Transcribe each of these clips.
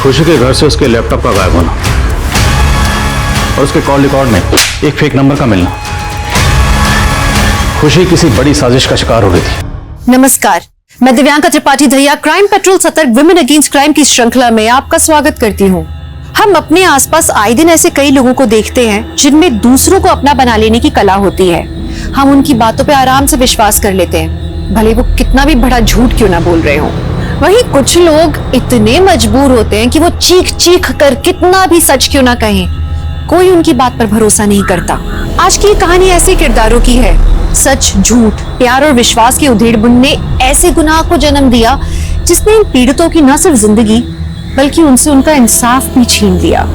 खुशी के घर से उसके लैपटॉप का गायब होना और उसके कॉल रिकॉर्ड में एक फेक नंबर का मिलना। खुशी किसी बड़ी साजिश का शिकार हो गई थी। नमस्कार, मैं दिव्यांका त्रिपाठी दहिया क्राइम पेट्रोल सतर्क विमेन अगेंस्ट क्राइम की श्रृंखला में आपका स्वागत करती हूँ। हम अपने आसपास आए दिन ऐसे कई लोगों को देखते हैं जिनमें दूसरों को अपना बना लेने की कला होती है। हम उनकी बातों पे आराम से विश्वास कर लेते हैं, भले वो कितना भी बड़ा झूठ क्यों ना बोल रहे हो। वहीं कुछ लोग इतने मजबूर होते हैं कि वो चीख चीख कर कितना भी सच क्यों ना कहें, कोई उनकी बात पर भरोसा नहीं करता। आज की कहानी ऐसे किरदारों की है। सच, झूठ, प्यार और विश्वास के उधेड़-बुन ने ऐसे गुनाह को जन्म दिया जिसने इन पीड़ितों की न सिर्फ जिंदगी बल्कि उनसे उनका इंसाफ भी छीन लिया।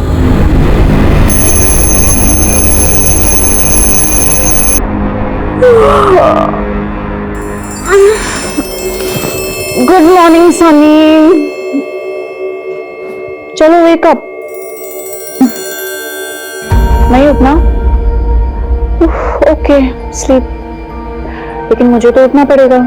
गुड मॉर्निंग सनी, चलो वेक अप। नहीं उठना? ओके स्लीप, लेकिन मुझे तो उठना पड़ेगा।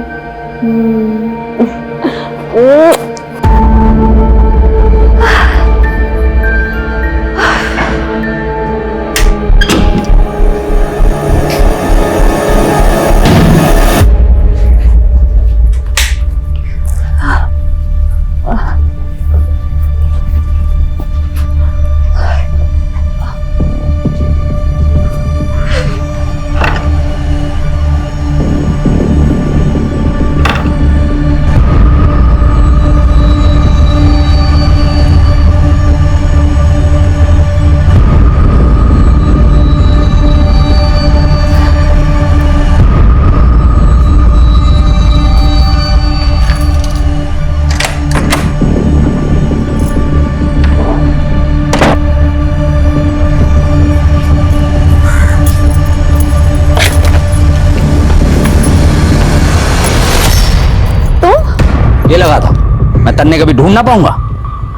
ये लगा था मैं तन्ने कभी ढूंढ ना पाऊंगा।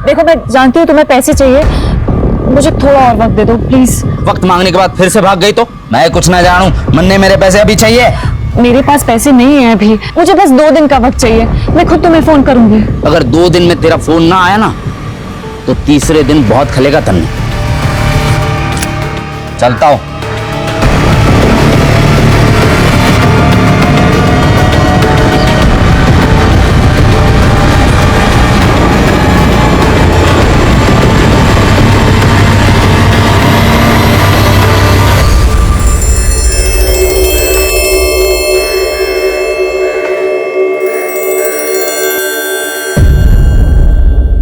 देखो, मैं जानती हूँ तुम्हें पैसे चाहिए, मुझे थोड़ा और वक्त दे दो प्लीज। वक्त मांगने के बाद फिर से भाग गई तो मैं कुछ ना जानूं। मन्ने मेरे पैसे अभी चाहिए। मेरे पास पैसे नहीं है अभी, मुझे बस 2 दिन का वक्त चाहिए, मैं खुद तुम्हें फोन करूंगी। अगर 2 दिन में तेरा फोन ना आया ना तो तीसरे दिन बहुत खलेगा तन्ने। चलता हूं।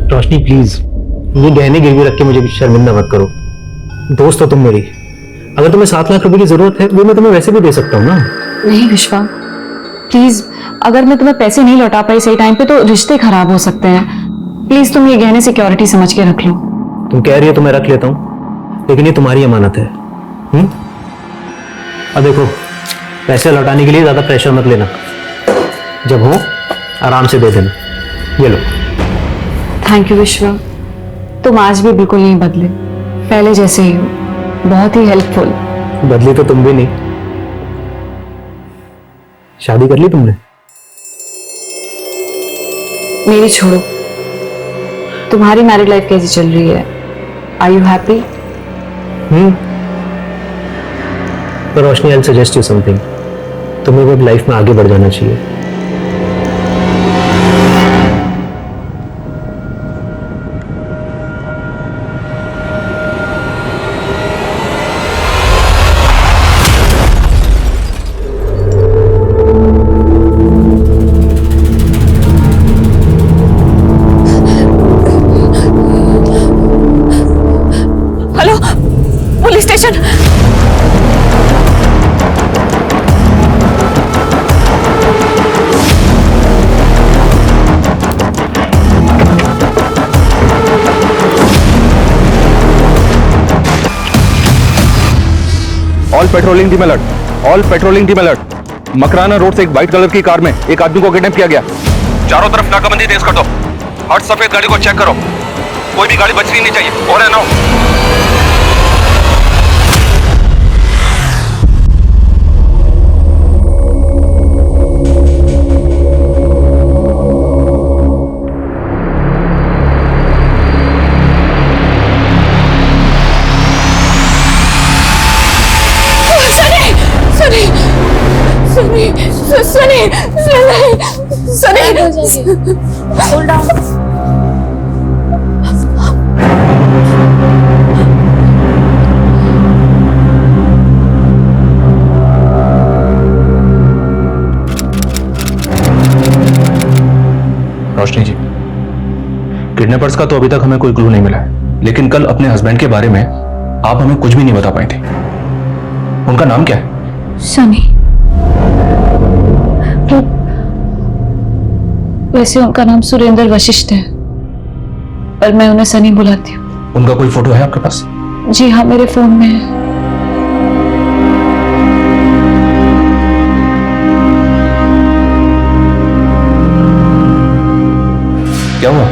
रोशनी प्लीज, ये गहने गिरवी रख के मुझे शर्मिंदा मत करो। दोस्त हो तुम मेरी, अगर तुम्हें 7 लाख रुपए की जरूरत है वो मैं तुम्हें वैसे भी दे सकता हूँ ना। नहीं विश्वा, प्लीज, अगर मैं तुम्हें पैसे नहीं लौटा पाई सही टाइम पे तो रिश्ते खराब हो सकते हैं। प्लीज तुम ये गहने सिक्योरिटी समझ के रख लो। तुम कह रही हो तो मैं रख लेता हूँ, लेकिन ये तुम्हारी अमानत है। अब देखो, पैसे लौटाने के लिए ज्यादा प्रेशर मत लेना, जब हो आराम से दे देना। ये लो। थैंक यू विश्वा, तुम आज भी बिल्कुल नहीं बदले, पहले जैसे ही हो, बहुत ही हेल्पफुल। बदली तो तुम भी नहीं। शादी कर ली तुमने? मेरी छोड़ो, तुम्हारी मैरिड लाइफ कैसी चल रही है? Are you happy? पर Roshni, I will suggest you something. तुम्हें वो लाइफ में आगे बढ़ जाना चाहिए। Police station. All patrolling team alert, all patrolling team alert. Makrana road से एक व्हाइट कलर की कार में एक आदमी को किडनैप किया गया। चारों तरफ नाकाबंदी तेज कर दो। हर सफेद गाड़ी को चेक करो, कोई भी गाड़ी बचनी नहीं चाहिए। और है ना, रोशनी जी, किडनैपर्स का तो अभी तक हमें कोई क्लू नहीं मिला है, लेकिन कल अपने हस्बैंड के बारे में आप हमें कुछ भी नहीं बता पाई थी। उनका नाम क्या है? सनी। वैसे उनका नाम सुरेंद्र वशिष्ठ है, पर मैं उन्हें सनी बुलाती हूँ। उनका कोई फोटो है आपके पास? जी हाँ, मेरे फोन में है। क्या हुआ?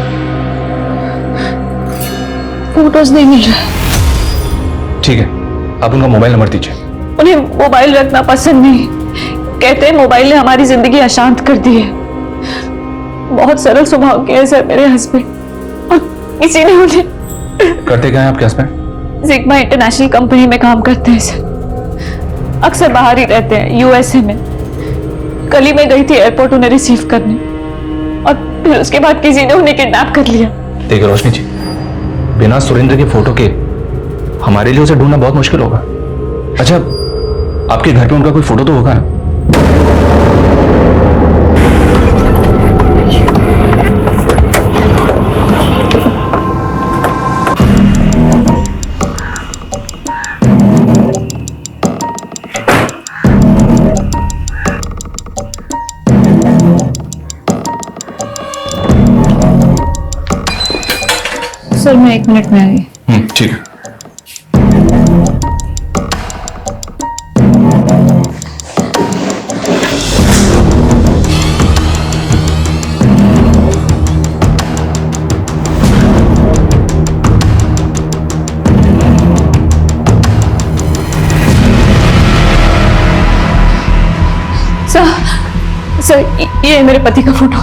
फोटोज नहीं मिल रहा। ठीक है, आप उनका मोबाइल नंबर दीजिए। उन्हें मोबाइल रखना पसंद नहीं, कहते हैं मोबाइल ने हमारी जिंदगी अशांत कर दी है। बहुत सरल स्वभाव के हैं सर मेरे हस्बैंड, और किसी ने उन्हें। करते क्या है आपके हस्बैंड? जिग्मा इंटरनेशनल कंपनी में काम करते हैं सर, अक्सर बाहर ही रहते हैं, यूएसए में। कल ही मैं गई थी एयरपोर्ट उन्हें रिसीव करने, और फिर उसके बाद किसी ने उन्हें किडनैप कर लिया। देखिए रोशनी जी, बिना सुरेंद्र के फोटो के हमारे लिए उसे ढूंढना बहुत मुश्किल होगा। अच्छा, आपके घर पे उनका कोई फोटो तो होगा ना? सर मैं 1 मिनट में आई। ठीक है। सर ये है मेरे पति का फोटो।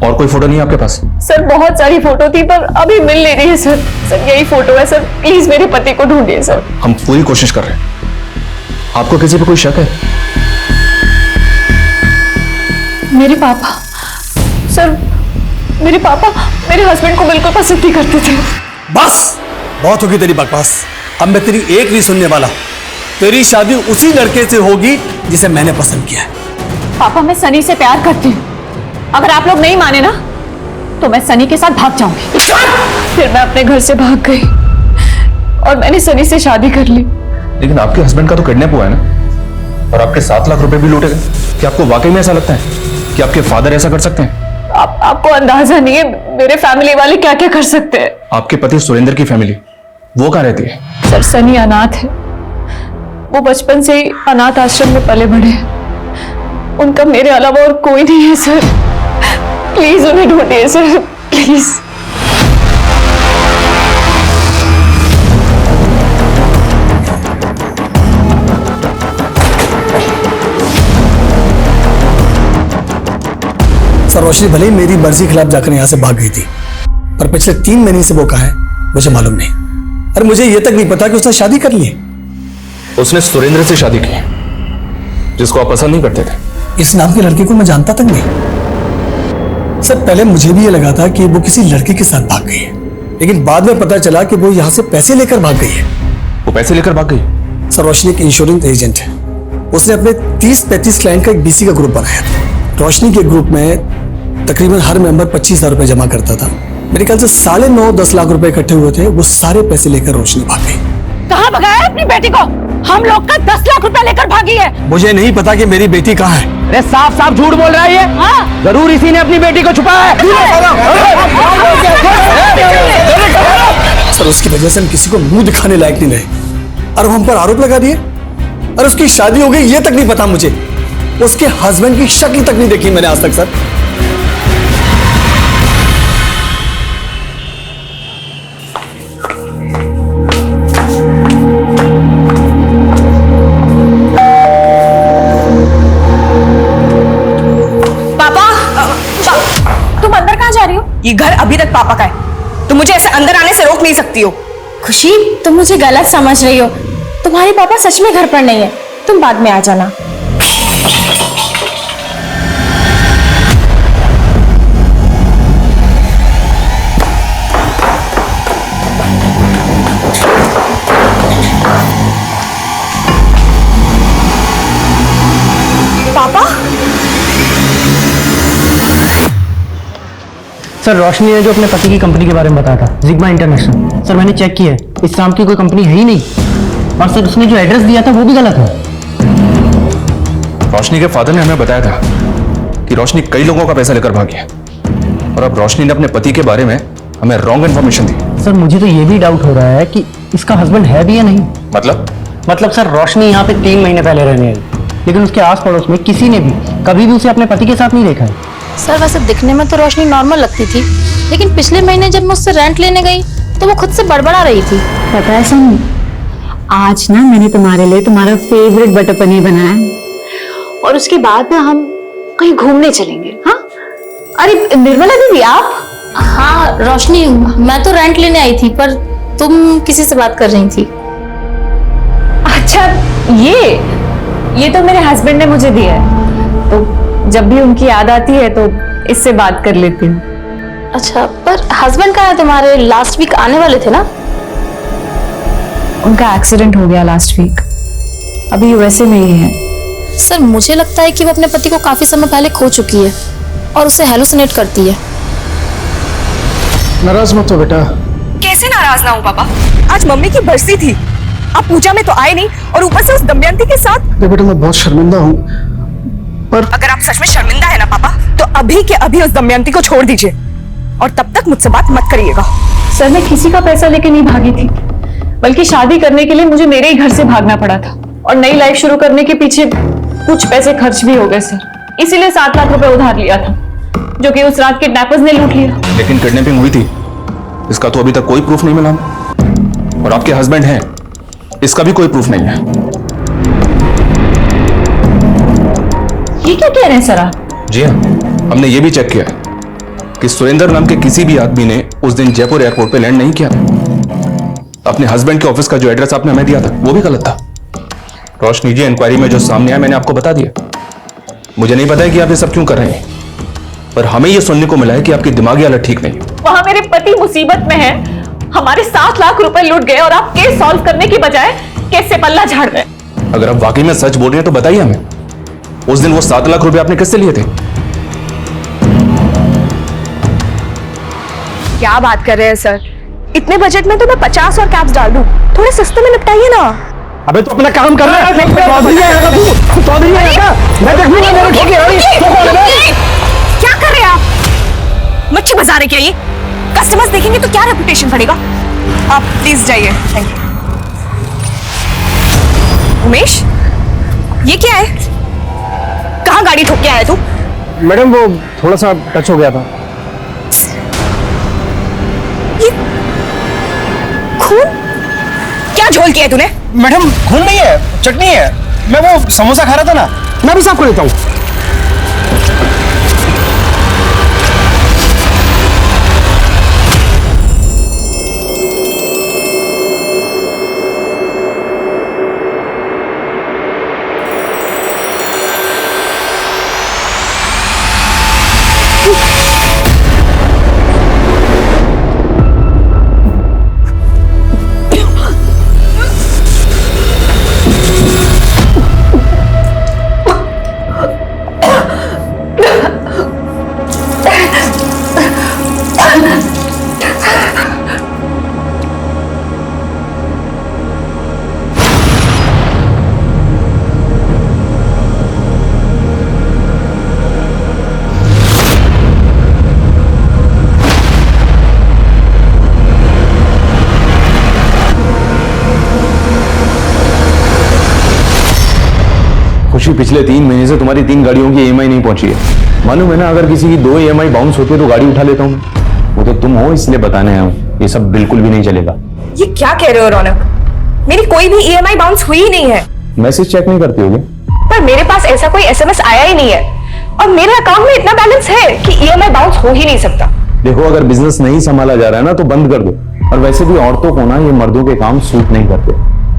और कोई फोटो नहीं है आपके पास? सर बहुत सारी फोटो थी, पर अभी मिल नहीं रही है सर। सर यही फोटो है सर, प्लीज मेरे पति को ढूंढिए सर। हम पूरी कोशिश कर रहे हैं। आपको किसी पे कोई शक है? मेरे पापा, सर मेरे पापा मेरे हस्बैंड को बिल्कुल पसंद नहीं करते थे। बस बहुत होगी तेरी बकवास, अब मैं तेरी एक नहीं सुनने वाला। तेरी शादी उसी लड़के से होगी जिसे मैंने पसंद किया है। पापा मैं सनी से प्यार करती हूँ, अगर आप लोग नहीं माने ना तो मैं सनी के साथ भाग जाऊंगी। फिर मैं अपने घर से भाग गई और मैंने सनी से शादी कर ली। लेकिन आपके हस्बैंड का तो किडनैप हुआ है ना, और आपके 7 लाख रुपए भी लूटे गए। क्या आपको वाकई में ऐसा लगता है कि आपके फादर ऐसा कर सकते हैं? आपको अंदाजा नहीं है मेरे फैमिली वाले क्या क्या कर सकते हैं। आपके पति सुरेंद्र की फैमिली वो कहाँ रहती है? सर सनी अनाथ है, वो बचपन से ही अनाथ आश्रम में पले बढ़े हैं। उनका मेरे अलावा और कोई नहीं है सर, प्लीज उन्हें ढूंढिए सर, प्लीज। सर रोशनी भले ही मेरी मर्जी के खिलाफ जाकर यहां से भाग गई थी, पर पिछले 3 महीने से वो कहाँ है मुझे मालूम नहीं। अरे मुझे ये तक नहीं पता कि उसने शादी कर ली। उसने सुरेंद्र से शादी की, जिसको आप पसंद नहीं करते थे। इस नाम की लड़की को मैं जानता तक नहीं। सर पहले मुझे भी ये लगा था कि वो किसी लड़के के साथ भाग गई है, लेकिन बाद में पता चला कि वो यहाँ से पैसे लेकर भाग गई है। वो पैसे लेकर भाग गई? सर रोशनी एक इंश्योरेंस एजेंट है, उसने अपने 30-35 क्लाइंट का एक डीसी का ग्रुप बनाया था। रोशनी के ग्रुप में तकरीबन हर मेंबर 25,000 रुपए जमा करता था। मेरे ख्याल से 9.5-10 लाख रुपए इकट्ठे हुए थे। वो सारे पैसे लेकर रोशनी भाग गई। कहाँ भगाया अपनी बेटी को? हम लोग का 10 लाख रुपया लेकर भागी है। मुझे नहीं पता कि मेरी बेटी कहाँ है। अरे साफ साफ झूठ बोल रहा है ये। हाँ? जरूर इसी ने अपनी बेटी को छुपाया है। सर उसकी वजह से हम किसी को मुंह दिखाने लायक नहीं रहे, और हम पर आरोप लगा दिए। और उसकी शादी हो गई ये तक नहीं पता मुझे। उसके हस्बैंड की शक्ल तक नहीं देखी मैंने आज तक। सर ये घर अभी तक पापा का है, तुम मुझे ऐसे अंदर आने से रोक नहीं सकती हो। खुशी, तुम मुझे गलत समझ रही हो। तुम्हारे पापा सच में घर पर नहीं है, तुम बाद में आ जाना। पापा, सर रोशनी ने जो अपने पति की कंपनी के बारे में बताया था, जिग्मा इंटरनेशनल, सर मैंने चेक किया है, इस नाम की कोई कंपनी है ही नहीं। और सर उसने जो एड्रेस दिया था वो भी गलत है। रोशनी के फादर ने हमें बताया था कि रोशनी कई लोगों का पैसा लेकर भागी है, और अब रोशनी ने अपने पति के बारे में हमें रॉन्ग इन्फॉर्मेशन दी। सर मुझे तो ये भी डाउट हो रहा है कि इसका हस्बैंड है भी या नहीं। मतलब सर रोशनी यहाँ पे 3 महीने पहले रहने आई, लेकिन उसके आस पड़ोस में किसी ने भी कभी भी उसे अपने पति के साथ नहीं देखा है। सर वैसे दिखने में तो रोशनी नॉर्मल लगती थी, लेकिन पिछले महीने जब मैं उससे रेंट लेने गई तो वो खुद से बड़बड़ा रही थी। पता है सन्नी, आज ना मैंने तुम्हारे लिए तुम्हारा फेवरेट बटर पनीर बनाया है, और उसके बाद ना हम कहीं घूमने चलेंगे। हाँ, अरे निर्मला दीदी आप? हाँ रोशनी, मैं तो रेंट लेने आई थी, पर तुम किसी से बात कर रही थी। अच्छा, ये तो मेरे हस्बैंड ने मुझे दिया है, तो जब भी उनकी याद आती है तो इससे बात कर लेती हूँ। अच्छा, पर हस्बैंड कहाँ है तुम्हारे? लास्ट वीक आने वाले थे ना? उनका एक्सीडेंट हो गया लास्ट वीक, अभी यूएसए में ही है। सर मुझे लगता है कि वो अपने पति को काफी समय पहले खो चुकी है और उसे हेलुसिनेट करती है। नाराज मत हो बेटा। कैसे नाराज ना हूँ पापा? आज मम्मी की बरसी थी, आप पूजा में तो आए नहीं, और ऊपर से उस दमयंती के साथ। बेटा मैं बहुत शर्मिंदा हूँ, पर अगर आप सच में शर्मिंदा है ना पापा, तो अभी के अभी उस दमयंती को छोड़ दीजिए, और तब तक मुझसे बात मत करिएगा। सर मैं किसी का पैसा लेके नहीं भागी थी, बल्कि शादी करने के लिए मुझे मेरे ही घर से भागना पड़ा था, और नई लाइफ शुरू करने के पीछे कुछ पैसे खर्च भी हो गए सर। इसीलिए 7 लाख रुपए उधार लिया था, जो कि उस रात किडनैपर्स ने लूट लिया। लेकिन किडनैपिंग हुई थी, इसका तो अभी तक कोई प्रूफ नहीं मिला, और आपके हस्बैंड हैं, इसका भी कोई प्रूफ नहीं है। ये क्या कह रहे हैं सर आप? जी हाँ, हमने ये भी चेक किया है कि सुरेंद्र नाम के किसी भी आदमी ने उस दिन जयपुर एयरपोर्ट पे लैंड नहीं किया। अपने हस्बैंड के ऑफिस का जो एड्रेस आपने हमें दिया था वो भी गलत था। रोशनी जी, इंक्वायरी में जो सामने आया मैंने आपको बता दिया। मुझे नहीं पता है कि आप ये सब क्यों कर रहे हैं, पर हमें ये सुनने को मिला है कि आपकी दिमागी हालत ठीक नहीं है। वहां मेरे पति मुसीबत में है, हमारे 7 लाख रुपए लूट गए, और आप केस सॉल्व करने की बजाय केस से पल्ला झाड़ रहे हैं। अगर आप वाकई में सच बोल रहे हैं तो बताइए हमें, उस दिन वो 7 लाख रुपए आपने किससे लिए थे? क्या बात कर रहे हैं सर, इतने बजट में तो मैं 50 और कैप्स डाल दूं, थोड़े सस्ते में निपटाइए ना। अबे तो अपना काम कर रहा है। क्या कर रहे हैं आप? मच्छी बाजार है क्या ये? कस्टमर्स देखेंगे तो क्या रेपुटेशन पड़ेगा? आप प्लीज जाइए। Thank you. उमेश, ये क्या है? कहाँ गाड़ी ठोक के आया तू? मैडम वो थोड़ा सा टच हो गया था। ये खून क्या झोल किया है तूने? मैडम खून नहीं है, चटनी है। मैं वो समोसा खा रहा था ना, मैं भी साफ कर देता हूँ। खुशी, पिछले 3 महीने से तुम्हारी 3 गाड़ियों की EMI नहीं पहुंची है। मालूम है ना, अगर किसी की 2 EMI बाउंस होती है तो गाड़ी उठा लेता हूँ। वो तो तुम हो, इसलिए बताने आया हूँ। ये सब बिल्कुल भी नहीं चलेगा। ये क्या कह रहे हो रौनक? मेरी कोई भी EMI बाउंस हुई ही नहीं है। मैसेज चेक नहीं करती होगी? पर मेरे पास ऐसा कोई SMS आया ही नहीं है, और मेरे अकाउंट में इतना बैलेंस है कि EMI बाउंस हो ही नहीं सकता। देखो, अगर बिजनेस नहीं संभाला जा रहा है ना तो बंद कर दो। और वैसे भी औरतों को ना ये मर्दों के काम सूट नहीं करते।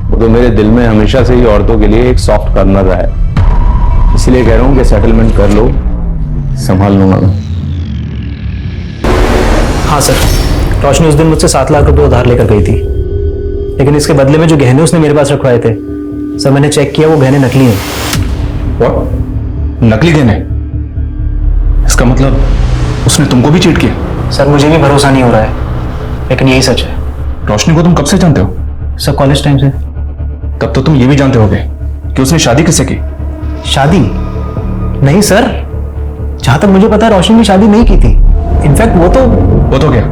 वो तो मेरे दिल में हमेशा से ही औरतों के लिए एक सॉफ्ट कॉर्नर रहा है, इसलिए कह रहा हूँ कि सेटलमेंट कर लो, संभाल लूंगा मैं। हाँ सर, रोशनी उस दिन मुझसे 7 लाख रुपए उधार लेकर गई थी, लेकिन इसके बदले में जो गहने उसने मेरे पास रखवाए थे सर, मैंने चेक किया, वो गहने नकली हैं। What? नकली गहने? इसका मतलब उसने तुमको भी चीट किया? सर मुझे भी भरोसा नहीं हो रहा है, लेकिन यही सच है। रोशनी को तुम कब से जानते हो? सर कॉलेज टाइम से। तब तो तुम ये भी जानते होगे कि उसने शादी किससे की? शादी? नहीं सर, जहां तक मुझे पता है रोशनी ने शादी नहीं की थी। इनफैक्ट वो तो क्या?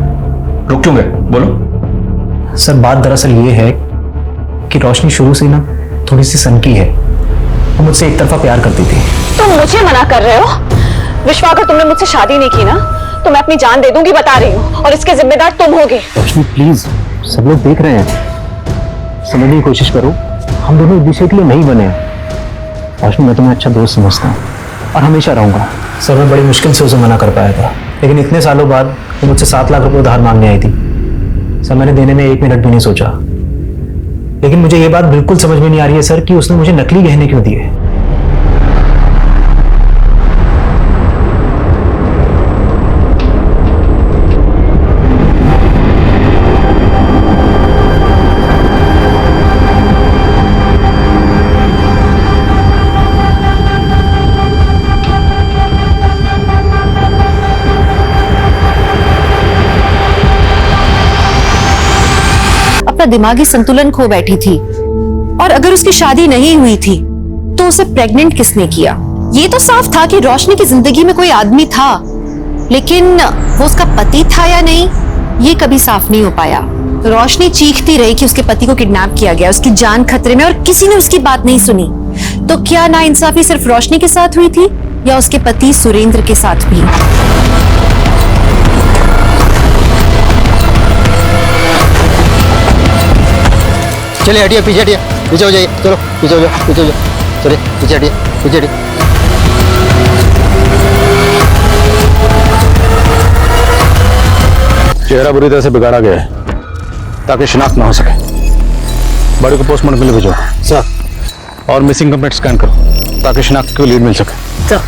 रुक क्यों गए? बोलो। सर बात दरअसल ये है कि रोशनी शुरू से ना थोड़ी सी सनकी है, वो मुझसे एक तरफा प्यार करती थी। तुम मुझे मना कर रहे हो? विश्वा, अगर तुमने मुझसे शादी नहीं की ना तो मैं अपनी जान दे दूंगी, बता रही हूँ, और इसके जिम्मेदार तुम होगे। रोशनी प्लीज, सब लोग देख रहे हैं, समझने की कोशिश करो, हम दोनों एक दूसरे के लिए नहीं बने हैं। रोशनी मैं तुम्हें अच्छा दोस्त समझता हूँ और हमेशा रहूंगा। सर मैं बड़ी मुश्किल से उसे मना कर पाया था, लेकिन इतने सालों बाद वो मुझसे 7 लाख रुपए उधार मांगने आई थी। सर मैंने देने में 1 मिनट भी नहीं सोचा, लेकिन मुझे ये बात बिल्कुल समझ में नहीं आ रही है सर कि उसने मुझे नकली गहने क्यों दिए। अपना दिमागी संतुलन खो बैठी थी, और अगर उसकी शादी नहीं हुई थी तो उसे प्रेग्नेंट किसने किया? ये तो साफ था कि रोशनी की जिंदगी में कोई आदमी था, लेकिन वो उसका पति था या नहीं ये कभी साफ नहीं हो पाया। रोशनी चीखती रही कि उसके पति को किडनैप किया गया, उसकी जान खतरे में, और किसी ने उसकी बात नहीं सुनी। तो क्या नाइंसाफी सिर्फ रोशनी के साथ हुई थी या उसके पति सुरेंद्र के साथ भी? चलिए हटिए, पीछे हटिए, पीछे हो जाइए, चलो पीछे हो जाओ, पीछे हो जाओ, चलिए पीछे हटिए, पीछे हटिए। चेहरा बुरी तरह से बिगाड़ा गया है ताकि शिनाख्त ना हो सके। बॉडी को पोस्टमार्टम के लिए भेजो सर। और मिसिंग कंप्लेंट स्कैन करो ताकि शिनाख्त की लीड मिल सके। सर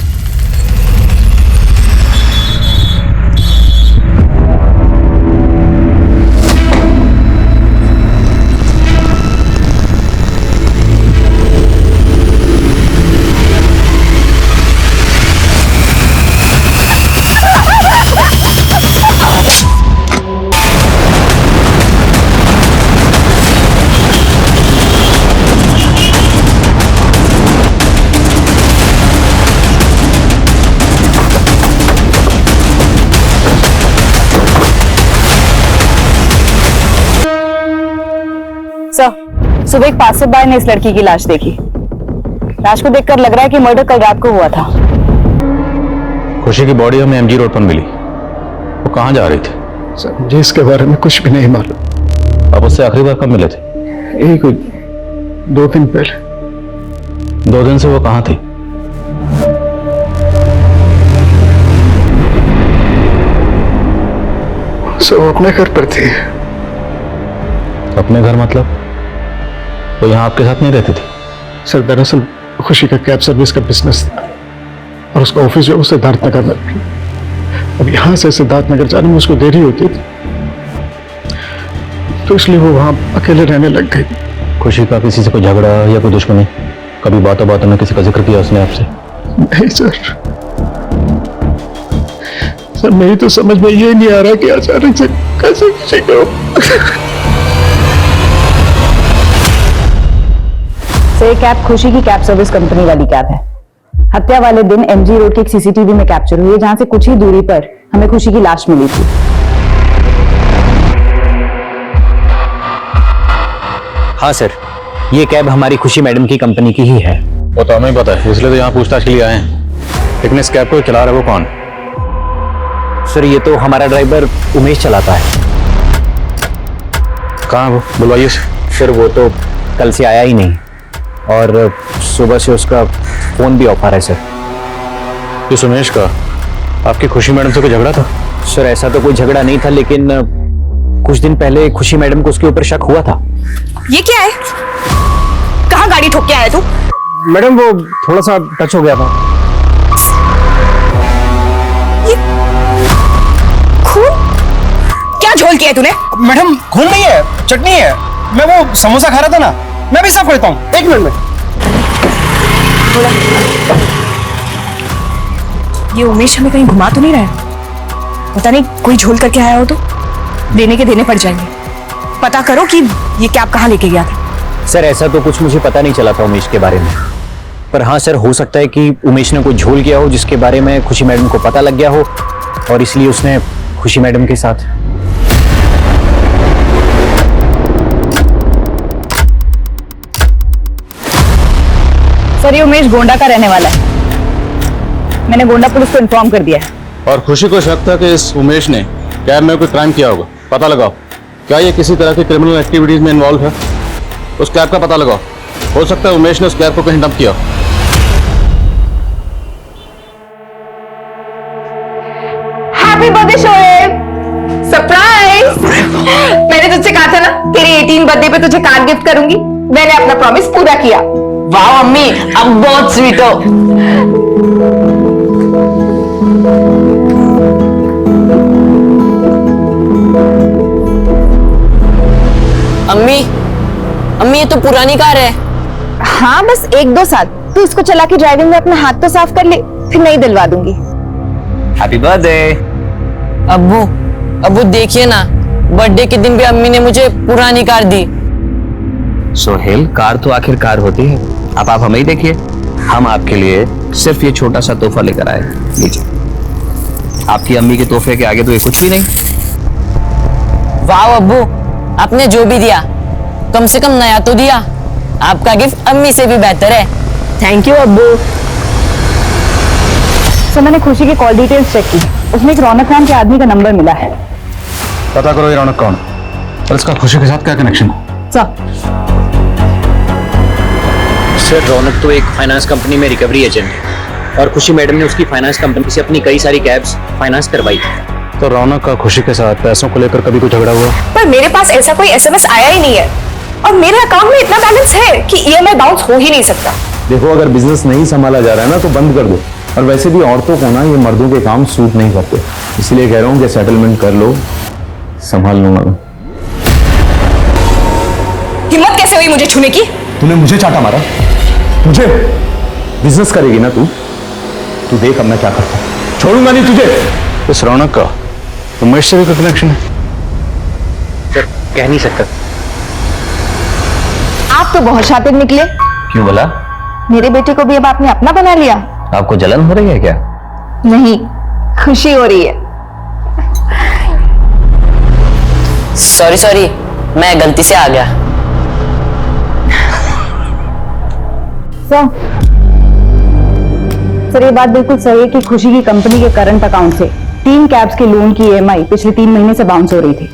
सुबह एक पासबाई ने इस लड़की की लाश देखी। लाश को देखकर लग रहा है कि मर्डर कल रात को हुआ था। खुशी की बॉडी हमें एमजी रोड पर मिली। वो कहाँ जा रही थी? सर मुझे इसके बारे में कुछ भी नहीं मालूम। आप उससे आखिरी बार कब मिले थे? यही कुछ 2 दिन पहले। 2 दिन से वो कहाँ थी? सो अपने घर पर थी। अपने घर मतलब? वो यहाँ आपके साथ नहीं रहती थी? सर दरअसल खुशी का कैब सर्विस का बिजनेस था और उसका ऑफिस जो है वो सिद्धार्थ नगर में था। अब यहाँ से सिद्धार्थ नगर जाने में उसको देरी होती थी, तो इसलिए वो वहाँ अकेले रहने लग गई। खुशी का किसी से कोई झगड़ा या कोई दुश्मनी? कभी बातों बातों में किसी का जिक्र किया उसने आपसे? नहीं सर मेरी तो समझ में ये नहीं आ रहा कि अचानक से कैसे किसी को। ये कैब खुशी की कैब सर्विस कंपनी वाली कैब है। हत्या वाले दिन एमजी रोड के एक सीसीटीवी में कैप्चर हुई है, जहां से कुछ ही दूरी पर हमें खुशी की लाश मिली थी। हाँ सर, ये कैब हमारी खुशी मैडम की कंपनी की ही है। वो तो हमें पता है, इसलिए तो यहाँ पूछताछ के लिए आए हैं। लेकिन इस कैब को चला रहा है वो कौन? सर ये तो हमारा ड्राइवर उमेश चलाता है। कहाँ वो? बुलवाइए। सर वो तो कल से आया ही नहीं, और सुबह से उसका फोन भी ऑफ आ रहा है सर। इस उमेश का आपकी खुशी मैडम से कोई झगड़ा था? सर ऐसा तो कोई झगड़ा नहीं था, लेकिन कुछ दिन पहले खुशी मैडम को उसके ऊपर शक हुआ था। ये क्या है? कहाँ गाड़ी ठोक के आया तू? मैडम वो थोड़ा सा टच हो गया था। खून? क्या झोल किया है तूने? मैडम खून नहीं है, चटनी है। मैं वो समोसा खा रहा था ना, मैं भी साफ करता हूँ, 1 मिनट में। ये उमेश हमें कहीं घुमा तो नहीं रहा है? पता नहीं कोई झोल करके आया हो तो देने के देने पड़ जाएंगे। पता करो कि ये कैब कहाँ लेके गया था। सर ऐसा तो कुछ मुझे पता नहीं चला था उमेश के बारे में, पर हाँ सर हो सकता है कि उमेश ने कोई झोल किया हो जिसके बारे में खुशी मैडम को पता लग गया हो और इसलिए उसने खुशी मैडम के साथ। सर ये उमेश गोंडा का रहने वाला है, मैंने गोंडा पुलिस को इन्फॉर्म कर दिया है। और खुशी को शक था कि इस उमेश ने कैब में कोई क्राइम किया होगा। पता लगाओ क्या ये किसी तरह की क्रिमिनल एक्टिविटीज में इन्वॉल्व है। उस कैब का पता लगाओ, हो सकता है उमेश ने उस कैब को कहीं डंप किया हो। Happy birthday Shoaib, surprise. मैंने तुझसे कहा था ना तेरे 18 बर्थडे पे तुझे कार गिफ्ट करूंगी, मैंने अपना प्रॉमिस पूरा किया। वाह मम्मी, अब बहुत स्वीट हो। अम्मी, अम्मी ये तो पुरानी कार है। हाँ बस 1-2 साल, तू इसको चला के ड्राइविंग में अपना हाथ तो साफ कर ले, फिर नई दिलवा दूंगी। Happy birthday. अब्बू, अब्बू देखिए ना, बर्थडे के दिन भी अम्मी ने मुझे पुरानी कार दी। सोहेल, कार तो आखिर कार होती है। अब आप हमें ही देखिए, हम आपके लिए सिर्फ ये छोटा सा तोहफा लेकर आए। लीजिए, आपकी अम्मी के तोहफे के आगे तो ये कुछ भी नहीं। वाह अब्बू, आपने जो भी दिया कम से कम नया तो दिया। आपका गिफ्ट अम्मी से भी बेहतर है। थैंक यू अब्बू। सर मैंने खुशी की कॉल डिटेल्स चेक की, उसमें एक रौनक नाम के आदमी का नंबर मिला है। पता करो ये रौनक कौन है और इसका खुशी के साथ क्या कनेक्शन है। सर रौनक तो एक फाइनेंस कंपनी में रिकवरी एजेंट है और खुशी मैडम ने उसकी फाइनेंस कंपनी से अपनी कई सारी कैब्स फाइनेंस करवाई। तो रौनक का खुशी के साथ पैसों को लेकर कभी कोई झगड़ा हुआ? पर मेरे पास ऐसा कोई एसएमएस आया ही नहीं है और मेरे अकाउंट में इतना बैलेंस है कि ईएमआई बाउंस हो ही नहीं सकता। देखो अगर बिजनेस नहीं संभाला जा रहा है ना तो बंद कर दो। और वैसे भी औरतों को ना ये मर्दों के काम सूट नहीं करते, इसलिए कह रहा हूँ कि सेटलमेंट कर लो, संभाल लूंगा मैं। हिम्मत कैसे हुई मुझे छूने की? तूने मुझे चाटा मारा, तुझे। बिजनेस करेगी ना तू देख अब मैं क्या करता हूं। छोड़ूंगा नहीं तुझे। इस रौनक का उमेश से भी कोई कनेक्शन है? सर कह नहीं सकता। आप तो बहुत शातिर निकले। क्यों बोला? मेरे बेटे को भी अब आपने अपना बना लिया। आपको जलन हो रही है क्या? नहीं, खुशी हो रही है। सॉरी, मैं गलती से आ गया। सर ये बात बिल्कुल सही है कि खुशी की कंपनी के करंट अकाउंट से 3 कैब्स के लोन की ईएमआई पिछले 3 महीने से बाउंस हो रही थी।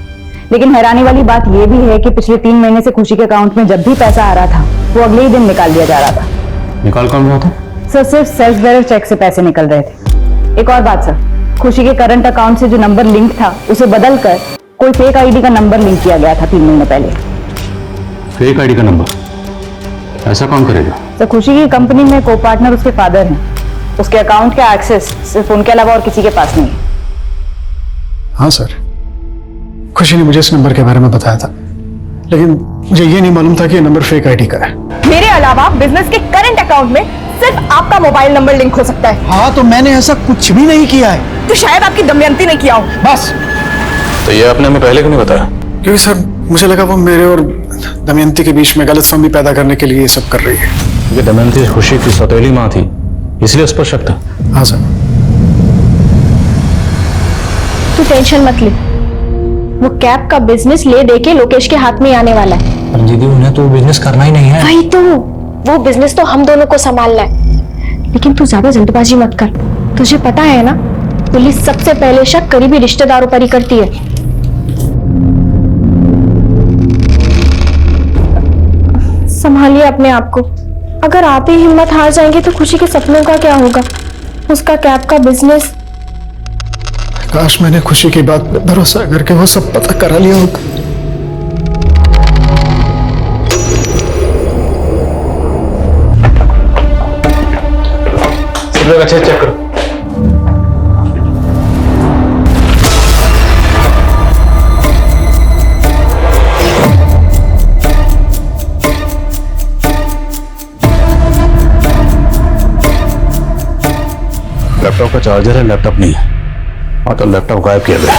लेकिन हैरानी वाली बात यह भी है कि पिछले 3 महीने से खुशी के अकाउंट में जब भी पैसा आ रहा था वो अगले ही दिन निकाल दिया जा रहा था। निकाल कौन रहा था? सर सिर्फ सेल्फ बेरर चेक से पैसे निकल रहे थे। एक और बात सर, खुशी के करंट अकाउंट से जो नंबर लिंक था उसे बदल कर कोई फेक आईडी का नंबर लिंक किया गया था 3 महीने पहले। फेक आईडी का नंबर? ऐसा कौन करेगा? सर खुशी की कंपनी में को पार्टनर उसके फादर हैं। उसके अकाउंट का एक्सेस सिर्फ उनके अलावा और किसी के पास नहीं है। हाँ सर, खुशी ने मुझे इस नंबर के बारे में बताया था, लेकिन मुझे ये नहीं मालूम था कि ये नंबर फेक आईडी का है। मेरे अलावा बिजनेस के करंट अकाउंट में सिर्फ आपका मोबाइल नंबर लिंक हो सकता है। हाँ तो मैंने ऐसा कुछ भी नहीं किया है। तो शायद आपकी दमयंती ने किया हो। बस। तो ये आपने हमें पहले क्यों नहीं बताया? क्योंकि सर मुझे लगा वो मेरे और दमयंती के बीच में गलतफहमी पैदा करने के लिए ये सब कर रही है। क्योंकि दमयंती खुशी की सौतेली माँ थी, इसलिए उस पर शक था। हाँ सर। तू टेंशन मत ले, वो कैब का बिजनेस ले दे के लोकेश के हाथ में आने वाला है। पर दीदी उन्हें तो बिजनेस करना ही नहीं है। वही तो, वो बिजनेस तो हम दोनों को संभालना है। लेकिन तू ज्यादा जल्दबाजी मत कर। तुझे पता है ना, पुलिस सबसे पहले शक करीबी रिश्तेदारों पर ही करती है। संभालिए अपने आप को। अगर आप ही हिम्मत हार जाएंगे तो खुशी के सपनों का क्या होगा? उसका कैब का बिजनेस। काश मैंने खुशी की बात पर भरोसा करके वो सब पता करा लिया होगा। फुटवेयर अच्छे से चेक करो। लैपटॉप का चार्जर है, लैपटॉप नहीं है। हाँ तो लैपटॉप गायब किया गया है।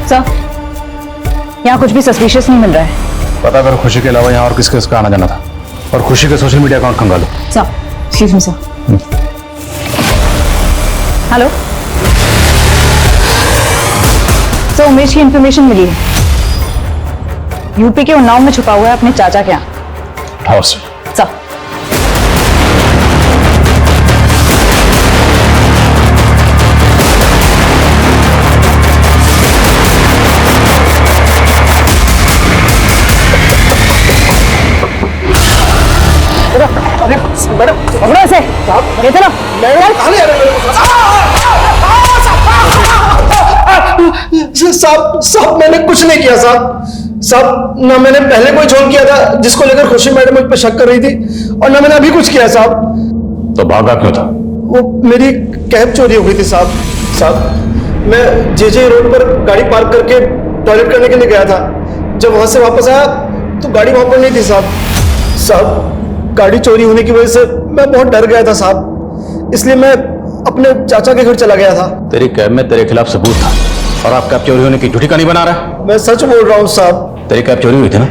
सर, यहाँ कुछ भी सस्पिशियस नहीं मिल रहा है। पता करो खुशी के अलावा यहाँ और किसके इसका आना जाना था, और खुशी के सोशल मीडिया अकाउंट खंगालो। Sir, excuse me sir. Hello sir, Umesh की इंफॉर्मेशन मिली है। यूपी के उन्नाव में छुपा हुआ है अपने चाचा के यहाँ। House sir. मैडम पकड़ो इसे। ये चलो। साहब मैंने कुछ नहीं किया साहब ना मैंने पहले कोई झोल किया था जिसको लेकर खुशी मैडम मुझ पर शक कर रही थी, और ना मैंने अभी कुछ किया साहब। तो भागा क्यों था? वो मेरी कैब चोरी हो गई थी साहब। मैं जे रोड पर गाड़ी पार्क करके टॉयलेट करने के लिए गया था। जब वहां से वापस आया तो गाड़ी वहां पर नहीं थी साहब। गाड़ी चोरी होने की वजह से मैं बहुत डर गया था साहब, इसलिए मैं अपने चाचा के घर चला गया था। तेरी कैब में तेरे खिलाफ सबूत था, और आप कैब चोरी होने की झूठी कहानी बना रहा है। मैं सच बोल रहा हूँ साहब। तेरी कैब चोरी हुई थी ना?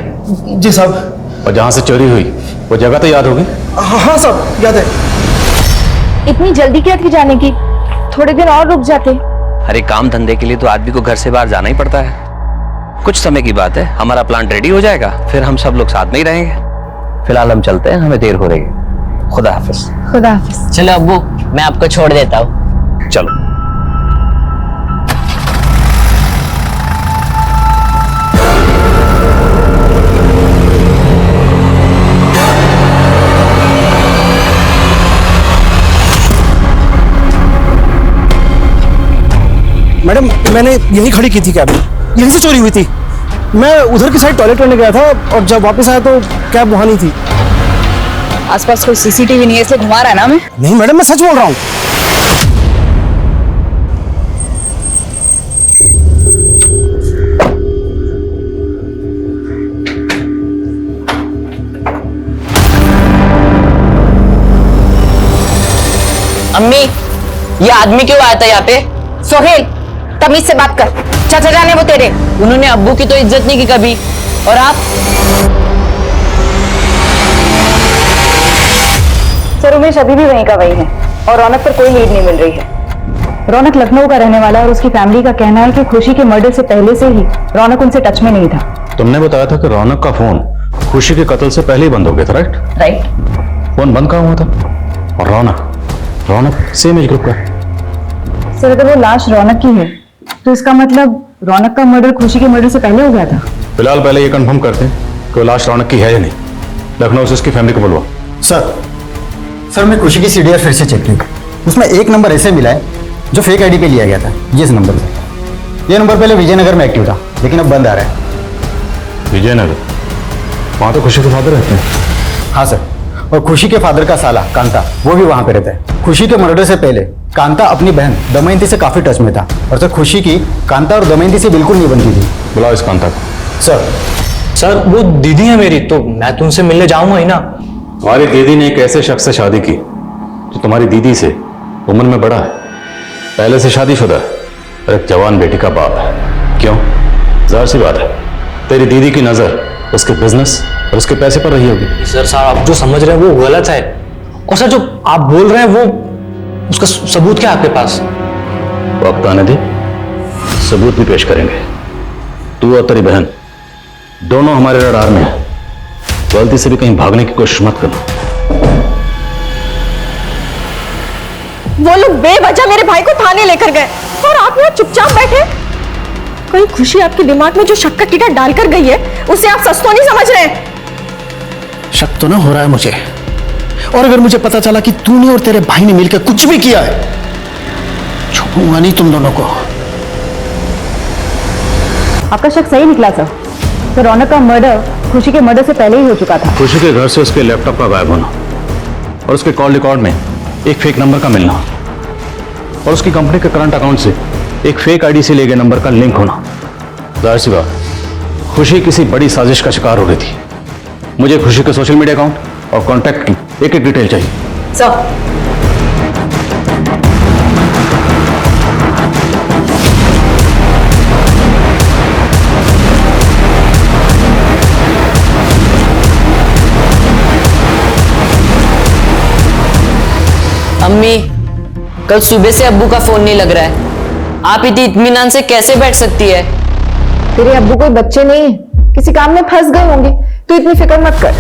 जी साहब। और जहां से चोरी हुई वो जगह तो याद होगी? हाँ साहब, याद है। इतनी जल्दी क्या थी जाने की? थोड़े दिन और रुक जाते। अरे काम धंधे के लिए तो आदमी को घर से बाहर जाना ही पड़ता है। कुछ समय की बात है, हमारा प्लान रेडी हो जाएगा, फिर हम सब लोग साथ में ही रहेंगे। फिलहाल हम चलते हैं, हमें देर हो रही है। खुदा हाफिज। खुदा हाफिज। चलो अब्बू, मैं आपको छोड़ देता हूँ। चलो। मैडम मैंने यही खड़ी की थी कैब, यहीं से चोरी हुई थी। मैं उधर की साइड टॉयलेट करने गया था, और जब वापस आया तो कैब वहां नहीं थी। आसपास कोई सीसीटीवी नहीं है इसलिए घुमा रहा है ना मैं? नहीं मैडम, मैं सच बोल रहा हूँ। अम्मी, ये आदमी क्यों आया था यहाँ पे? सोहेल, तमीज से बात कर। चाचा जाने वो तेरे। उन्होंने अब्बू की तो इज्जत नहीं की कभी, और आप? सर, उमेश अभी भी वहीं का वही है, और रौनक पर कोई लीड नहीं मिल रही है। रौनक लखनऊ का रहने वाला है, और उसकी फैमिली का कहना है कि खुशी के मर्डर से पहले से ही रौनक उनसे टच में नहीं था। तुमने बताया था कि रौनक का फोन खुशी के कत्ल से पहले ही बंद हो गया था, राइट? राइट। फोन बंद कहाँ हुआ था? और रौनक सेम एज ग्रुप का। सर, अगर वो लाश रौनक की है तो इसका मतलब रौनक का मर्डर खुशी के मर्डर से पहले हो गया था। फिलहाल पहले ये कंफर्म करते हैं कि वो लाश रौनक की है या नहीं। लखनऊ से उसकी फैमिली को बुलवा। सर मैं खुशी की सीडीआर फिर से चेक की, उसमें एक नंबर ऐसे मिला है जो फेक आईडी पे लिया गया था, जिस नंबर से। ये नंबर पहले विजयनगर में एक्टिव था, लेकिन अब बंद आ रहा है। विजयनगर? वहाँ तो खुशी के फादर रहते हैं। हाँ सर, और खुशी के फादर का साला कांता वो भी वहाँ पे रहता है। खुशी के मर्डर से पहले कांता अपनी बहन दमयंती से काफी टच में था, और सर खुशी की कांता और दमयंती से बिल्कुल नहीं बनती थी। बुलाओ इस कांता को। सर वो दीदी है मेरी, तो मैं तुमसे मिलने जाऊंगा ही ना। तुम्हारी दीदी ने एक ऐसे शख्स से शादी की जो तुम्हारी दीदी से उम्र में बड़ा है, पहले से शादीशुदा है, और एक जवान बेटी का बाप है। क्यों? जाहिर सी बात है, तेरी दीदी की नजर उसके बिजनेस और उसके पैसे पर रही होगी। सर साहब, आप जो समझ रहे हैं वो गलत है, और सर जो आप बोल रहे हैं वो उसका सबूत क्या है आपके पास? वक्त आने दे, सबूत भी पेश करेंगे। तू और तेरी बहन दोनों हमारे रडार में है, गलती से भी कहीं भागने की कोशिश मत करना। वो लोग बेवजह मेरे भाई को थाने लेकर गए, और आप यहाँ चुपचाप बैठे। कहीं खुशी आपके दिमाग में जो शक का कीड़ा डालकर गई है उसे आप सच तो नहीं समझ रहे? शक तो ना हो रहा है मुझे, और अगर मुझे पता चला कि तूने और तेरे भाई ने मिलकर कुछ भी किया है, छोड़ूंगा नहीं तुम दोनों को। आपका शक सही निकला सर। तो रौनक का मर्डर खुशी के मर्डर से पहले ही हो चुका था। खुशी के घर से उसके लैपटॉप का गायब होना और उसके कॉल रिकॉर्ड में एक फेक नंबर का मिलना और उसकी कंपनी के करंट अकाउंट से एक फेक आईडी से लिए गए नंबर का लिंक होना। जाहिर सी बात, खुशी किसी बड़ी साजिश का शिकार हो रही थी। मुझे खुशी के सोशल मीडिया अकाउंट और कॉन्टैक्ट की एक एक डिटेल चाहिए। सर, अम्मी, कल सुबह से अब्बू का फोन नहीं लग रहा है। आप इतनी इत्मीनान से कैसे बैठ सकती है? तेरे अब्बू कोई बच्चे नहीं है, किसी काम में फंस गए होंगे, तू इतनी फिक्र मत कर।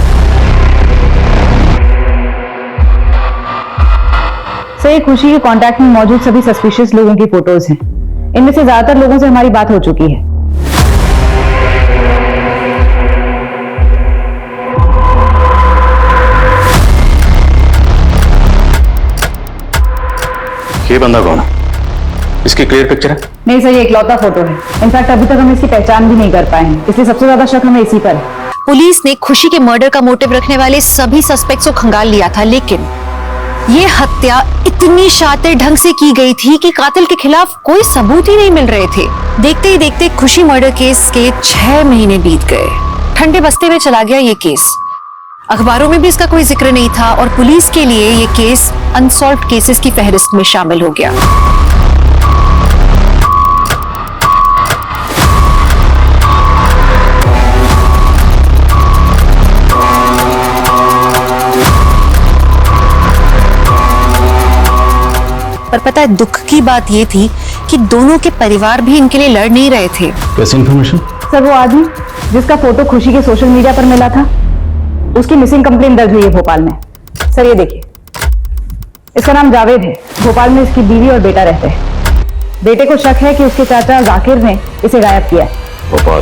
सही, खुशी के कांटेक्ट में मौजूद सभी सस्पिशियस लोगों की फोटोज हैं। इनमें से ज्यादातर लोगों से हमारी बात हो चुकी है। ये बंदा कौन है? इसकी क्लियर पिक्चर है? नहीं सर, ये इकलौता फोटो है। इनफैक्ट अभी तक हम इसकी पहचान भी नहीं कर पाए हैं, इसलिए सबसे ज्यादा शक हमें इसी पर है। पुलिस ने खुशी के मर्डर का मोटिव रखने वाले सभी सस्पेक्ट्स को खंगाल लिया था, लेकिन ये हत्या इतनी शातिर ढंग से की गई थी कि कातिल के खिलाफ कोई सबूत ही नहीं मिल रहे थे। देखते ही देखते खुशी मर्डर केस के 6 महीने बीत गए। ठंडे बस्ते में चला गया ये केस। अखबारों में भी इसका कोई जिक्र नहीं था और पुलिस के लिए ये केस अनसॉल्व्ड केसेस की फहरिस्त में शामिल हो गया। पर पता है, दुख की बात ये थी कि दोनों के परिवार भी इनके लिए लड़ नहीं रहे थे। कैसी इंफॉर्मेशन? सर, वो आदमी जिसका फोटो खुशी के सोशल मीडिया पर मिला था, उसकी मिसिंग कंप्लेंट दर्ज हुई है भोपाल में। सर ये देखिए, इसका नाम जावेद है। भोपाल में इसकी बीवी और बेटा रहते हैं। बेटे को शक है कि उसके चाचा जाकिर ने इसे गायब किया है। भोपाल?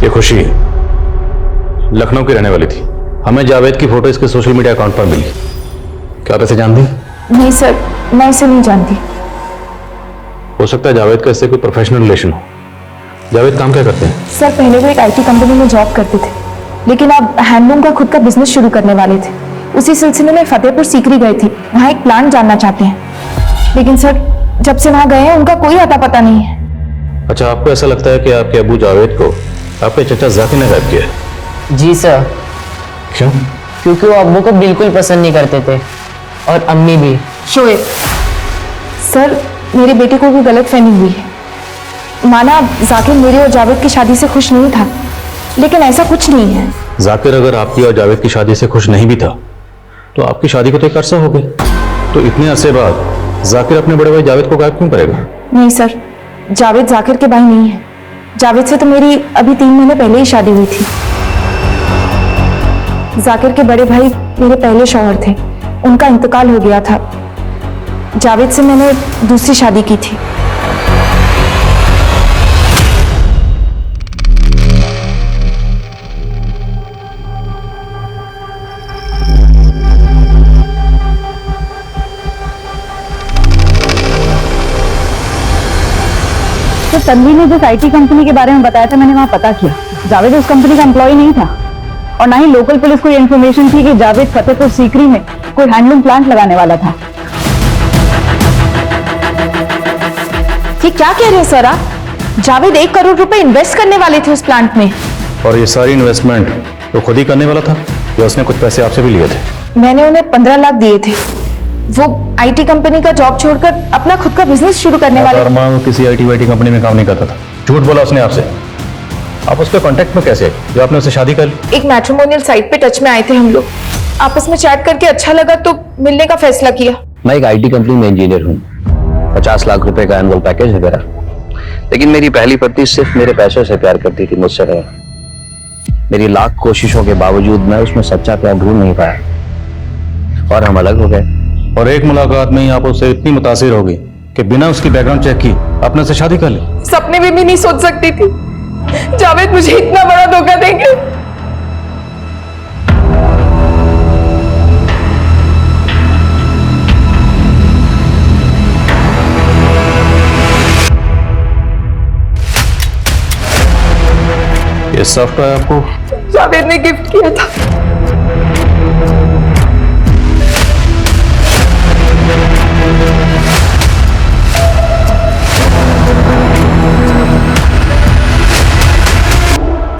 ये खुशी लखनऊ की रहने वाली थी। हमें जावेद की फोटो इसके सोशल मीडिया अकाउंट पर मिली। क्या आप इसे जानती? नहीं सर, मैं इसे नहीं जानती। हो सकता है जावेद का इससे कोई प्रोफेशनल रिलेशन हो। जावेद काम क्या करते हैं? सर, पहले वो एक आईटी कंपनी में जॉब करते थे, लेकिन अब हैंडलूम का खुद का बिजनेस शुरू करने वाले थे। उसी सिलसिले में फतेहपुर सीकरी गए थे, वहाँ एक प्लांट जानना चाहते हैं। लेकिन सर, जब से वहाँ गए हैं उनका कोई अता पता नहीं है। अच्छा, आपको ऐसा लगता है कि आपके अबू जावेद को आपके चचा जाकिर ने गायब किया है? जी सर। क्यों? क्योंकि वो अब्बू को बिल्कुल पसंद नहीं करते थे और अम्मी भी। शोएब सर, मेरे बेटे को भी गलत फहमी हुई है। माना जाकिर मेरी और जावेद की शादी से खुश नहीं था, लेकिन ऐसा कुछ नहीं है। जाकिर अगर आपकी और जावेद की शादी से खुश नहीं भी था तो आपकी शादी को तो एक अरसा हो गया। तो इतने अरसे बाद जाकिर अपने बड़े भाई जावेद को गायब क्यों करेगा? नहीं सर, जावेद जाकिर के भाई नहीं है। जावेद से तो मेरी अभी 3 महीने पहले ही शादी हुई थी। जाकिर के बड़े भाई मेरे पहले शौहर थे, उनका इंतकाल हो गया था। जावेद से मैंने दूसरी शादी की थी। तो तन्वी ने जिस आईटी कंपनी के बारे में बताया था, मैंने वहां पता किया। जावेद उस कंपनी का एम्प्लॉय नहीं था और ना ही लोकल पुलिस को इन्फॉर्मेशन थी कि जावेद फतेहपुर सीकरी में कोई हैंडलूम प्लांट लगाने वाला था। ये क्या कह रहे हैं सर आप? जावेद 1 करोड़ रुपए इन्वेस्ट करने वाले थे उस प्लांट में। और ये सारी इन्वेस्टमेंट तो खुद ही करने वाला था या उसने कुछ पैसे आपसे भी लिए थे? मैंने उन्हें 15 लाख दिए थे। वो आईटी कंपनी का जॉब छोड़कर अपना खुद का बिजनेस शुरू करने वाले। वो किसी आईटी वाईटी कंपनी में काम नहीं करता था। झूठ बोला उसने आपसे। आप उसके कांटेक्ट में कैसे जो आपने उससे शादी कर ली? एक मैट्रिमोनियल साइट पे टच में आए थे हम लोग। आपस में चैट करके अच्छा लगा तो मिलने का फैसला किया। मैं एक आईटी कंपनी में इंजीनियर हूँ। 50 लाख रुपए का एनुअल पैकेज है मेरा। लेकिन मेरी पहली पत्नी सिर्फ मेरे पैसों से प्यार करती थी, मुझसे नहीं। मेरी लाख कोशिशों के बावजूद मैं उसमें सच्चा प्यार ढूंढ नहीं पाया और हम अलग हो गए। और एक मुलाकात में ही आप उससे इतनी मुतासिर हो गई कि बिना उसकी बैकग्राउंड चेक की आपने उससे शादी कर ली। सपने में भी नहीं सोच सकती थी जावेद मुझे इतना बड़ा धोखा देंगे। ये सॉफ्टवेयर आपको जावेद ने गिफ्ट किया था।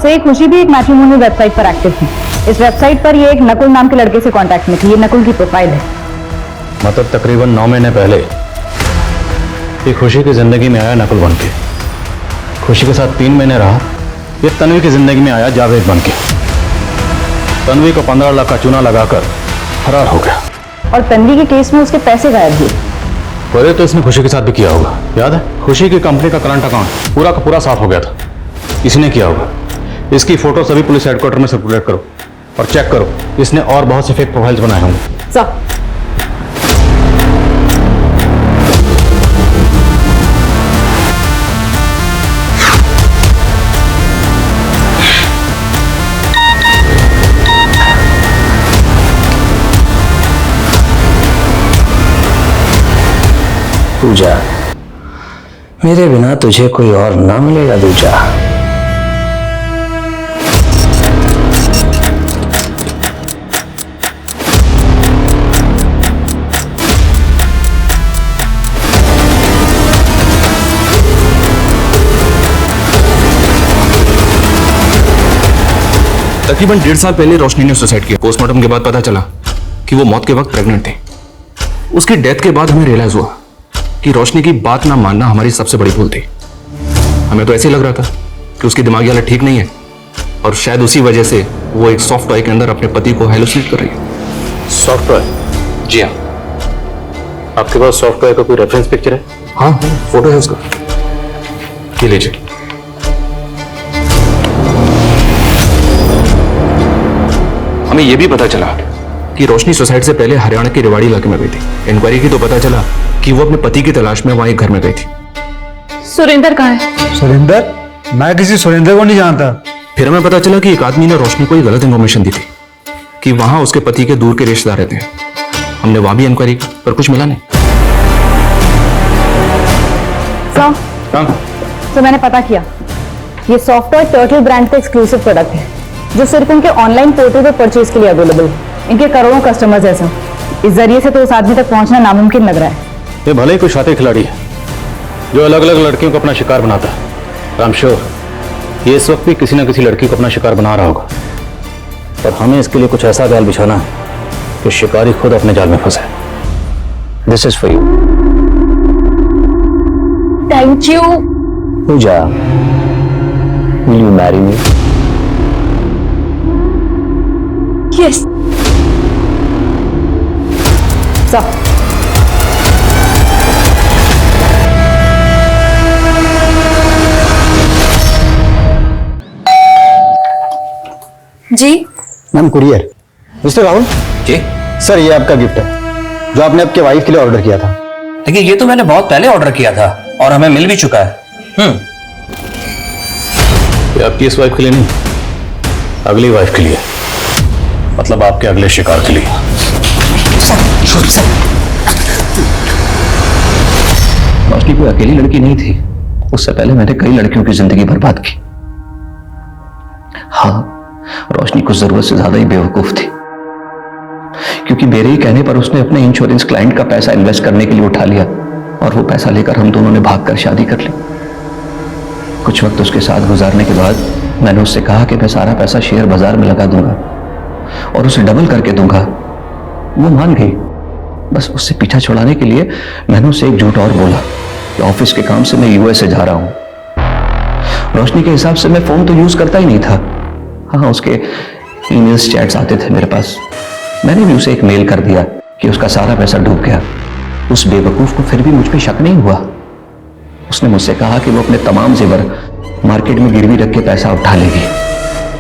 सर, ये खुशी भी एक मैट्रिमोनियल वेबसाइट पर एक्टिव थी। इस वेबसाइट पर ये एक नकुल नाम के लड़के से कांटेक्ट में थी। ये नकुल की प्रोफाइल है। मतलब तकरीबन 9 महीने पहले ये खुशी की जिंदगी में आया नकुल बन के, खुशी के साथ 3 महीने रहा, ये तन्वी की जिंदगी में आया जावेद बन के। तन्वी को 15 लाख का चूना लगाकर फरार हो गया। और तन्वी के केस में उसके पैसे गायब हुए। पहले तो इसने खुशी के साथ भी किया होगा, याद है? खुशी की कंपनी का करंट अकाउंट पूरा का पूरा साफ हो गया था, इसने किया होगा। इसकी फोटो सभी पुलिस हेडक्वार्टर में सर्कुलेट करो और चेक करो, इसने और बहुत से फेक प्रोफाइल्स बनाए होंगे। सर, दूजा, मेरे बिना तुझे कोई और ना मिलेगा दूजा। तकरीबन 1.5 साल पहले रोशनी ने सुसाइड किया। पोस्टमार्टम के बाद पता चला कि वो मौत के वक्त प्रेग्नेंट थी। उसकी डेथ के बाद हमें रियलाइज हुआ कि रोशनी की बात ना मानना हमारी सबसे बड़ी भूल थी। हमें तो ऐसे ही लग रहा था कि उसकी दिमागी हालत ठीक नहीं है और शायद उसी वजह से वो एक सॉफ्ट टॉय के अंदर अपने पति को हेलुसिनेट कर रही है। Soft toy? जी हाँ। आपके पास सॉफ्ट टॉय का कोई रेफरेंस पिक्चर है? हाँ, फोटो है उसका, ये लीजिए। हमें यह भी पता चला कि रोशनी सुसाइड से पहले हरियाणा के रेवाड़ी इलाके में गई थी। इंक्वायरी की तो पता चला कि वो अपने पति की तलाश में वहां एक घर में गई थी। सुरेंद्र कहाँ है? सुरेंद्र? मैं किसी सुरेंद्र को नहीं जानता। फिर हमें पता चला कि एक आदमी ने रोशनी को गलत इंफॉर्मेशन दी थी कि वहां उसके पति के दूर के रिश्तेदार रहते हैं। हमने वहां भी इंक्वायरी की पर कुछ मिला नहीं। तो मैंने पता किया, ये सॉफ्टवेयर टर्टल ब्रांड का एक्सक्लूसिव प्रोडक्ट है जो सिर्फ उनके ऑनलाइन पोर्टल पर परचेज के लिए अवेलेबल है। इनके करोड़ों कस्टमर्स हैं सर। इस जरिए से तो उस आदमी तक पहुंचना नामुमकिन लग रहा है। ये भले ही कोई शातिर खिलाड़ी है जो अलग अलग लड़कियों को अपना शिकार बनाता है। आई एम श्योर ये इस वक्त भी किसी न किसी लड़की को अपना शिकार बना रहा होगा, पर हमें इसके लिए कुछ ऐसा जाल बिछाना है कि शिकारी खुद अपने जाल में फंसे। This is for you. Thank you. Pooja, will you marry me? Yes. Sir, जी ma'am, courier. Mister Rahul ji sir, ये आपका गिफ्ट है जो आपने आपके वाइफ के लिए ऑर्डर किया था। देखिए, ये तो मैंने बहुत पहले ऑर्डर किया था और हमें मिल भी चुका है। ये आपकी इस वाइफ के लिए नहीं, अगली वाइफ के लिए, मतलब आपके अगले शिकार के लिए। रोशनी कोई अकेली लड़की नहीं थी, उससे पहले मैंने कई लड़कियों की जिंदगी बर्बाद की। हाँ, रोशनी कुछ जरूरत से ज्यादा ही बेवकूफ थी, क्योंकि मेरे ही कहने पर उसने अपने इंश्योरेंस क्लाइंट का पैसा इन्वेस्ट करने के लिए उठा लिया और वो पैसा लेकर हम दोनों ने भागकर शादी कर ली। कुछ वक्त उसके साथ गुजारने के बाद मैंने उससे कहा कि मैं सारा पैसा शेयर बाजार में लगा दूंगा और उसे डबल करके दूंगा। वो मान गई। बस उससे पीछा छुड़ाने के लिए मैंने उससे एक झूठ और बोला कि ऑफिस के काम से मैं यूएसए जा रहा हूं। रोशनी के हिसाब से मैं फोन तो यूज करता ही नहीं था। हाँ, उसके ईमेल्स चैट्स आते थे मेरे पास। मैंने भी उसे एक मेल कर दिया कि उसका सारा पैसा डूब गया। उस बेवकूफ को फिर भी मुझ पर शक नहीं हुआ। उसने मुझसे कहा कि वो अपने तमाम जेवर मार्केट में गिरवी रख के पैसा उठा लेगी,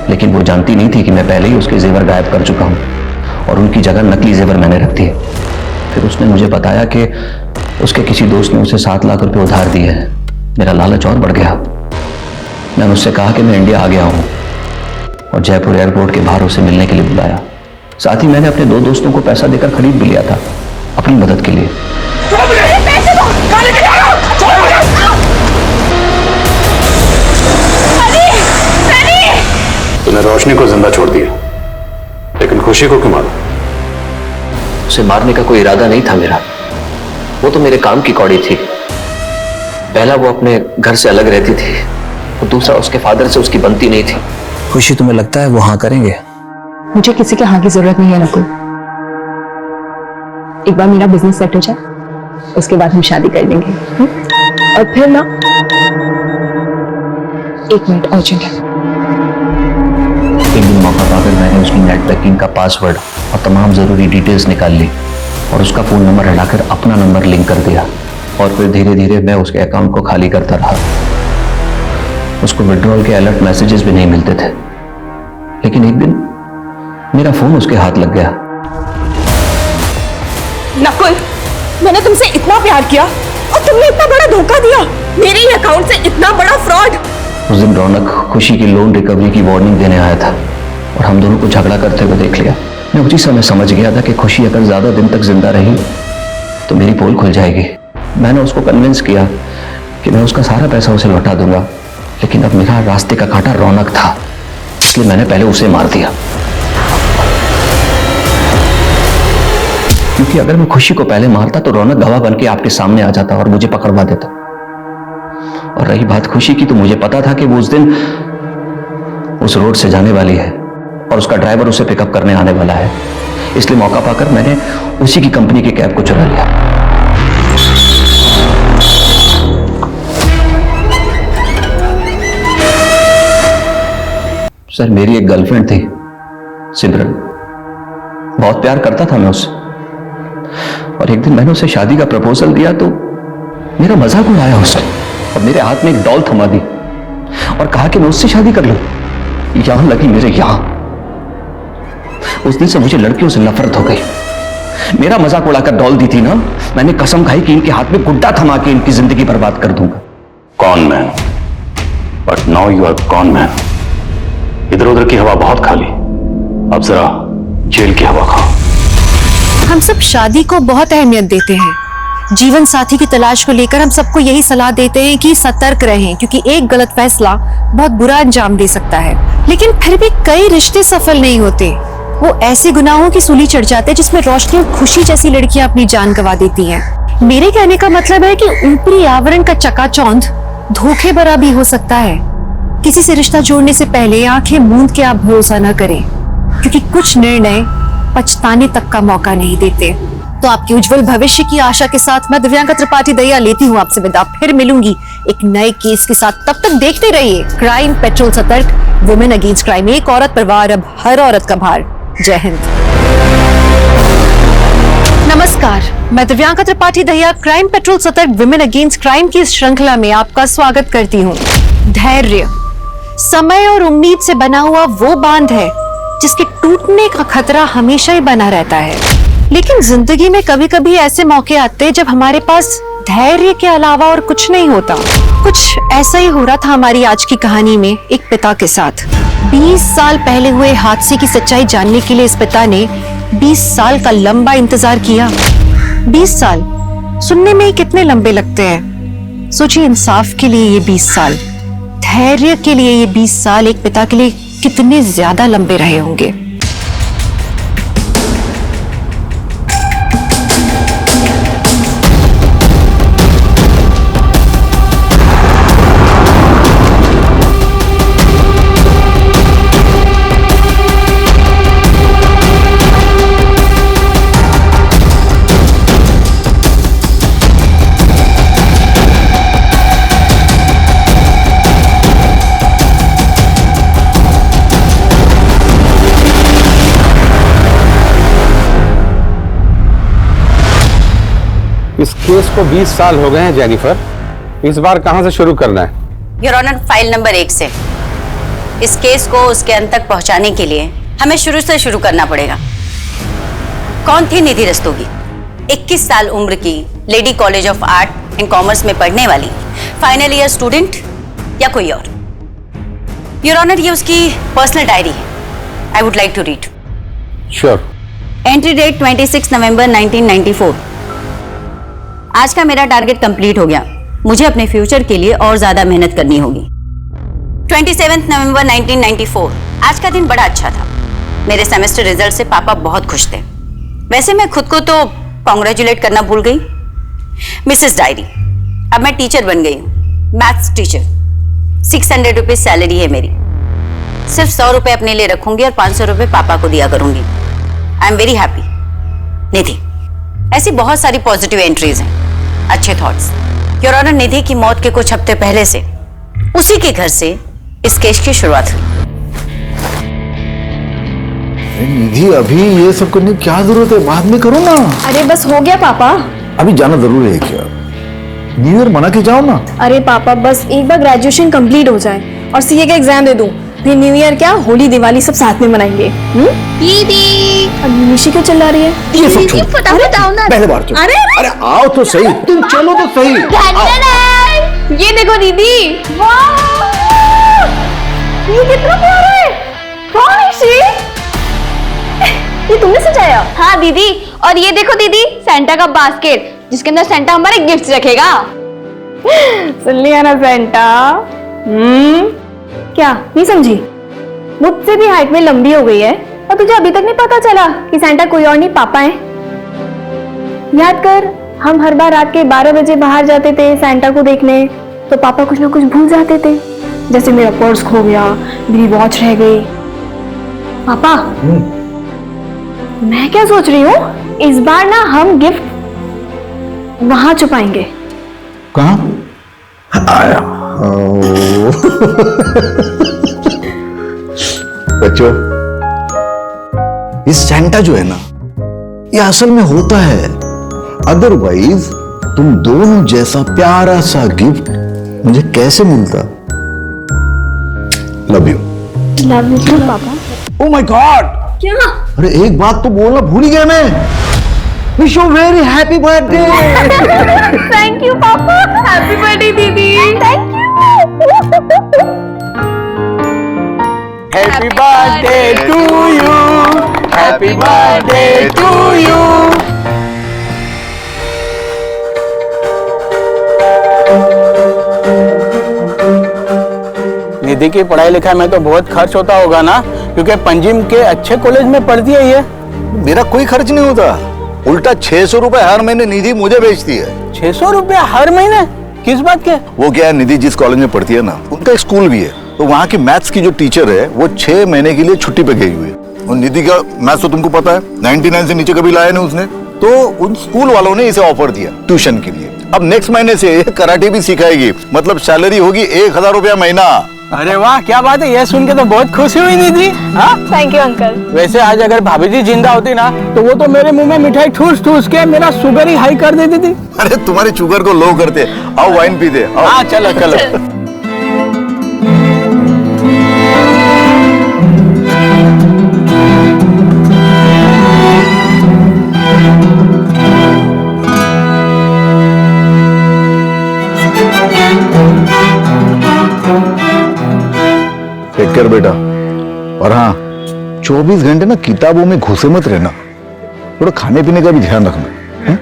लेकिन वो जानती नहीं थी कि मैं पहले ही उसके जेवर गायब कर चुका हूं और उनकी जगह नकली जेवर मैंने रख दिए। फिर उसने मुझे बताया कि उसके किसी दोस्त ने उसे 7 लाख रुपए उधार दिए हैं। मेरा लालच और बढ़ गया। मैंने उससे कहा कि मैं इंडिया आ गया हूं और जयपुर एयरपोर्ट के बाहर उसे मिलने के लिए बुलाया। साथ ही मैंने अपने 2 दोस्तों को पैसा देकर खरीद भी लिया था अपनी मदद के लिए। तूने रोशनी को जिंदा छोड़ दिया, लेकिन खुशी को क्यों मारा? उसे मारने का कोई इरादा नहीं था मेरा। वो तो मेरे काम की कौड़ी थी। पहला वो अपने घर से अलग रहती थी और दूसरा उसके फादर से उसकी बनती नहीं थी। खुशी तुम्हें लगता है वो हाँ करेंगे? मुझे किसी के हाँ की जरूरत नहीं है नकुल। एक बार मेरा बिजनेस सेट हो जाए, उसके बाद हम शादी कर लेंगे। और फिर ना, एक मिनट अर्जेंट है। एक दिन मौका पाकर मैंने उसकी नेट बैंकिंग का पासवर्ड और तमाम जरूरी डिटेल्स निकाल ली और उसका फोन नंबर हटाकर अपना नंबर लिंक कर दिया। और फिर धीरे धीरे मैं उसके अकाउंट को खाली करता रहा। उसको विड्रॉल के अलर्ट मैसेजेस भी नहीं मिलते थे। लेकिन एक दिन मेरा फोन उसके हाथ लग गया। नकुल, मैंने तुमसे इतना प्यार किया और तुमने इतना बड़ा धोखा दिया। मेरे ही अकाउंट से इतना बड़ा फ्रॉड। उस दिन रौनक खुशी की लोन रिकवरी की वार्निंग देने आया था और हम दोनों को झगड़ा करते हुए देख लिया। मैं उसी समय समझ गया था कि खुशी अगर ज्यादा दिन तक जिंदा रही तो मेरी पोल खुल जाएगी। मैंने उसको कन्विंस किया कि मैं उसका सारा पैसा उसे लौटा दूंगा, लेकिन अब मेरा रास्ते का कांटा रौनक था, इसलिए मैंने पहले उसे मार दिया। क्योंकि अगर मैं खुशी को पहले मारता तो रौनक गवाह बन के आपके सामने आ जाता और मुझे पकड़वा देता। और रही बात खुशी की, तो मुझे पता था कि वो उस दिन उस रोड से जाने वाली है और उसका ड्राइवर उसे पिकअप करने आने वाला है। इसलिए मौका पाकर मैंने उसी की कंपनी की कैब को चुरा लिया। सर, मेरी एक गर्लफ्रेंड थी सिमरन। बहुत प्यार करता था मैं उससे। और एक दिन मैंने उसे शादी का प्रपोजल दिया तो मेरा मजाक उड़ाया उसने और मेरे हाथ में एक डॉल थमा दी और कहा कि मैं उससे शादी कर लूं। यहां लगी मेरे यहां। उस दिन से मुझे लड़कियों से नफरत हो गई। मेरा मजाक उड़ाकर डॉल दी थी ना, मैंने कसम खाई कि इनके हाथ में गुड्डा थमा के इनकी जिंदगी बर्बाद कर दूंगा। Con man, but now you are con man. इधर उधर की हवा बहुत खाली, अब जरा जेल की हवा खाओ। हम सब शादी को बहुत अहमियत देते हैं। जीवन साथी की तलाश को लेकर हम सबको यही सलाह देते हैं कि सतर्क रहें, क्योंकि एक गलत फैसला बहुत बुरा अंजाम दे सकता है। लेकिन फिर भी कई रिश्ते सफल नहीं होते। वो ऐसे गुनाहों की सूली चढ़ जाते हैं जिसमें रोशनी और खुशी जैसी लड़कियां अपनी जान गंवा देती हैं। मेरे कहने का मतलब है कि ऊपरी आवरण का चकाचौंध धोखे भरा भी हो सकता है। किसी से रिश्ता जोड़ने से पहले आंखें मूंद के आप भरोसा न करें, क्योंकि कुछ निर्णय पछताने तक का मौका नहीं देते। तो आपके उज्जवल भविष्य की आशा के साथ मैं दिव्यांका त्रिपाठी दहिया लेती हूँ आपसे विदा। फिर मिलूंगी एक नए केस के साथ। तब तक देखते रहिए क्राइम पेट्रोल सतर्क, वुमेन अगेंस्ट क्राइम। एक औरत पर वार, अब हर औरत का भार। जय हिंद। नमस्कार, मैं दिव्यांका त्रिपाठी दहिया क्राइम पेट्रोल सतर्क वुमेन अगेंस्ट क्राइम की इस श्रृंखला में आपका स्वागत करती हूँ। धैर्य समय और उम्मीद से बना हुआ वो बांध है जिसके टूटने का खतरा हमेशा ही बना रहता है। लेकिन जिंदगी में कभी कभी ऐसे मौके आते हैं जब हमारे पास धैर्य के अलावा और कुछ नहीं होता। कुछ ऐसा ही हो रहा था हमारी आज की कहानी में एक पिता के साथ। 20 साल पहले हुए हादसे की सच्चाई जानने के लिए इस पिता ने 20 साल का लंबा इंतजार किया। 20 साल सुनने में ही कितने लंबे लगते हैं। सोचिए, इंसाफ के लिए ये 20 साल, धैर्य के लिए ये 20 साल एक पिता के लिए कितने ज्यादा लंबे रहे होंगे। इस केस को 20 साल हो गए हैं जेनिफर। इस बार कहां से शुरू करना है? योर ऑनर, फाइल नंबर 1 से। इस केस को उसके अंत तक पहुंचाने के लिए हमें शुरू से शुरू करना पड़ेगा। कौन थी निधि रस्तोगी? 21 साल उम्र की, lady college of art and commerce में पढ़ने वाली, फाइनल ईयर स्टूडेंट या कोई और? योर ऑनर, ये उसकी पर्सनल डायरी है। I would like to read. Sure. Entry date 26 November 1994। आज का मेरा टारगेट कंप्लीट हो गया। मुझे अपने फ्यूचर के लिए और ज्यादा मेहनत करनी होगी। 27 नवंबर 1994। आज का दिन बड़ा अच्छा था। मेरे सेमेस्टर रिजल्ट से पापा बहुत खुश थे। वैसे मैं खुद को तो कॉन्ग्रेचुलेट करना भूल गई। मिसेस डायरी, अब मैं टीचर बन गई हूँ, मैथ्स टीचर। 600 रुपीज सैलरी है मेरी। सिर्फ 100 रुपए अपने लिए रखूंगी और 500 रुपए पापा को दिया करूंगी। I am very happy. Nidhi, ऐसी बहुत सारी पॉजिटिव एंट्रीज हैं, अच्छे थॉट्स। योर ऑनर, निधि की मौत के कुछ हफ्ते पहले से उसी के घर से इस केस की शुरुआत हुई। निधि, अभी ये सब करने की क्या जरूरत है? बाद में करो ना। अरे बस हो गया पापा। अभी जाना जरूरी है क्या? न्यू ईयर मना के जाओ ना। अरे पापा, बस एक बार ग्रेजुएशन कंप्लीट हो जाए और सीए का एग्जाम दे दूं, फिर न्यू ईयर क्या, होली दिवाली सब साथ में मनाएंगे। दीदी, अब निशी क्यों चिल्ला रही है? ये सब छोड़। फटाफट आओ ना। पहले बार चलो। अरे अरे आओ तो सही, तुम चलो तो सही। ये देखो दीदी, वाह, ये कितना प्यारा है। कौन निशी? ये तुमने सजाया? हाँ दीदी, और ये देखो दीदी, सेंटा का बास्केट जिसके अंदर सेंटा हमारे गिफ्ट्स रखेगा। सुन लिया ना सेंटा? क्या नहीं समझी? मुझसे भी हाइट में लंबी हो गई है और तुझे अभी तक नहीं पता चला कि सेंटा कोई और नहीं, पापा है। याद कर, हम हर बार रात के 12 बजे बाहर जाते थे सेंटा को देखने, तो पापा कुछ ना कुछ भूल जाते थे, जैसे मेरा पर्स खो गया, मेरी वॉच रह गई। पापा, मैं क्या सोच रही हूँ, इस बार ना हम गिफ्ट वहां छुपाएंगे। कहाँ? आया। बच्चों, ये सेंटा जो है ना, ये असल में होता है। अदरवाइज तुम दोनों जैसा प्यारा सा गिफ्ट मुझे कैसे मिलता? Love you. लव यू पापा। Oh my God! क्या? अरे एक बात तो बोलना भूल ही गया मैं। Wish you very happy birthday. Thank you पापा। हैप्पी बर्थडे दीदी। Thank you. Happy birthday to you, happy birthday to you. Nidhi की पढ़ाई लिखाई में तो बहुत खर्च होता होगा ना, क्योंकि पंजिम के अच्छे कॉलेज में पढ़ती है ये। मेरा कोई खर्च नहीं होता, उल्टा 600 रुपए हर महीने निधि मुझे भेजती है। 600 रुपया हर महीने? किस बात के? वो क्या है, निधि जिस कॉलेज में पढ़ती है ना, उनका एक स्कूल भी है, तो वहाँ की मैथ्स की जो टीचर है वो 6 महीने के लिए छुट्टी पे गई हुई है। और निधि का मैथ्स तो तुमको पता है, 99 से नीचे कभी लाया नहीं उसने, तो उन स्कूल वालों ने इसे ऑफर दिया ट्यूशन के लिए। अब नेक्स्ट महीने से कराटे भी सिखाएगी, मतलब सैलरी होगी 1000 रुपया महीना। अरे वाह, क्या बात है, ये सुन के तो बहुत खुशी हुई निधि। हाँ, थैंक यू अंकल। वैसे आज अगर भाभी जी जिंदा होती ना, तो वो तो मेरे मुंह में मिठाई ठूस ठूस के मेरा शुगर ही हाई कर देती थी। अरे तुम्हारी शुगर को लो करते। आओ वाइन पीते। हाँ चलो चलो। टेक केयर बेटा। और हाँ, 24 घंटे ना किताबों में घुसे मत रहना, थोड़ा खाने पीने का भी ध्यान रखना है?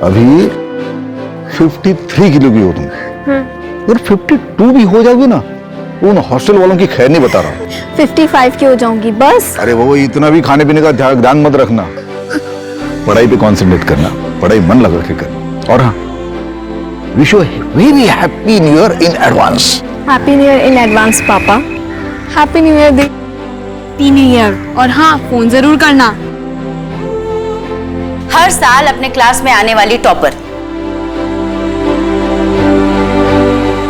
अभी 53 किलो की हो तुम, अगर 52 भी हो जाओगे ना, उन हॉस्टल वालों की खैर नहीं बता रहा। 55 की हो जाऊंगी बस। अरे वो इतना भी खाने पीने का ध्यान मत रखना, पढ़ाई पे कॉन्सेंट्रेट करना, पढ़ाई मन लगा के करना। और हाँ, wish you very happy new year in advance. Happy new year in advance पापा। Happy new year happy new year. और हाँ, फोन जरूर करना। हर साल अपने क्लास में आने वाली टॉपर,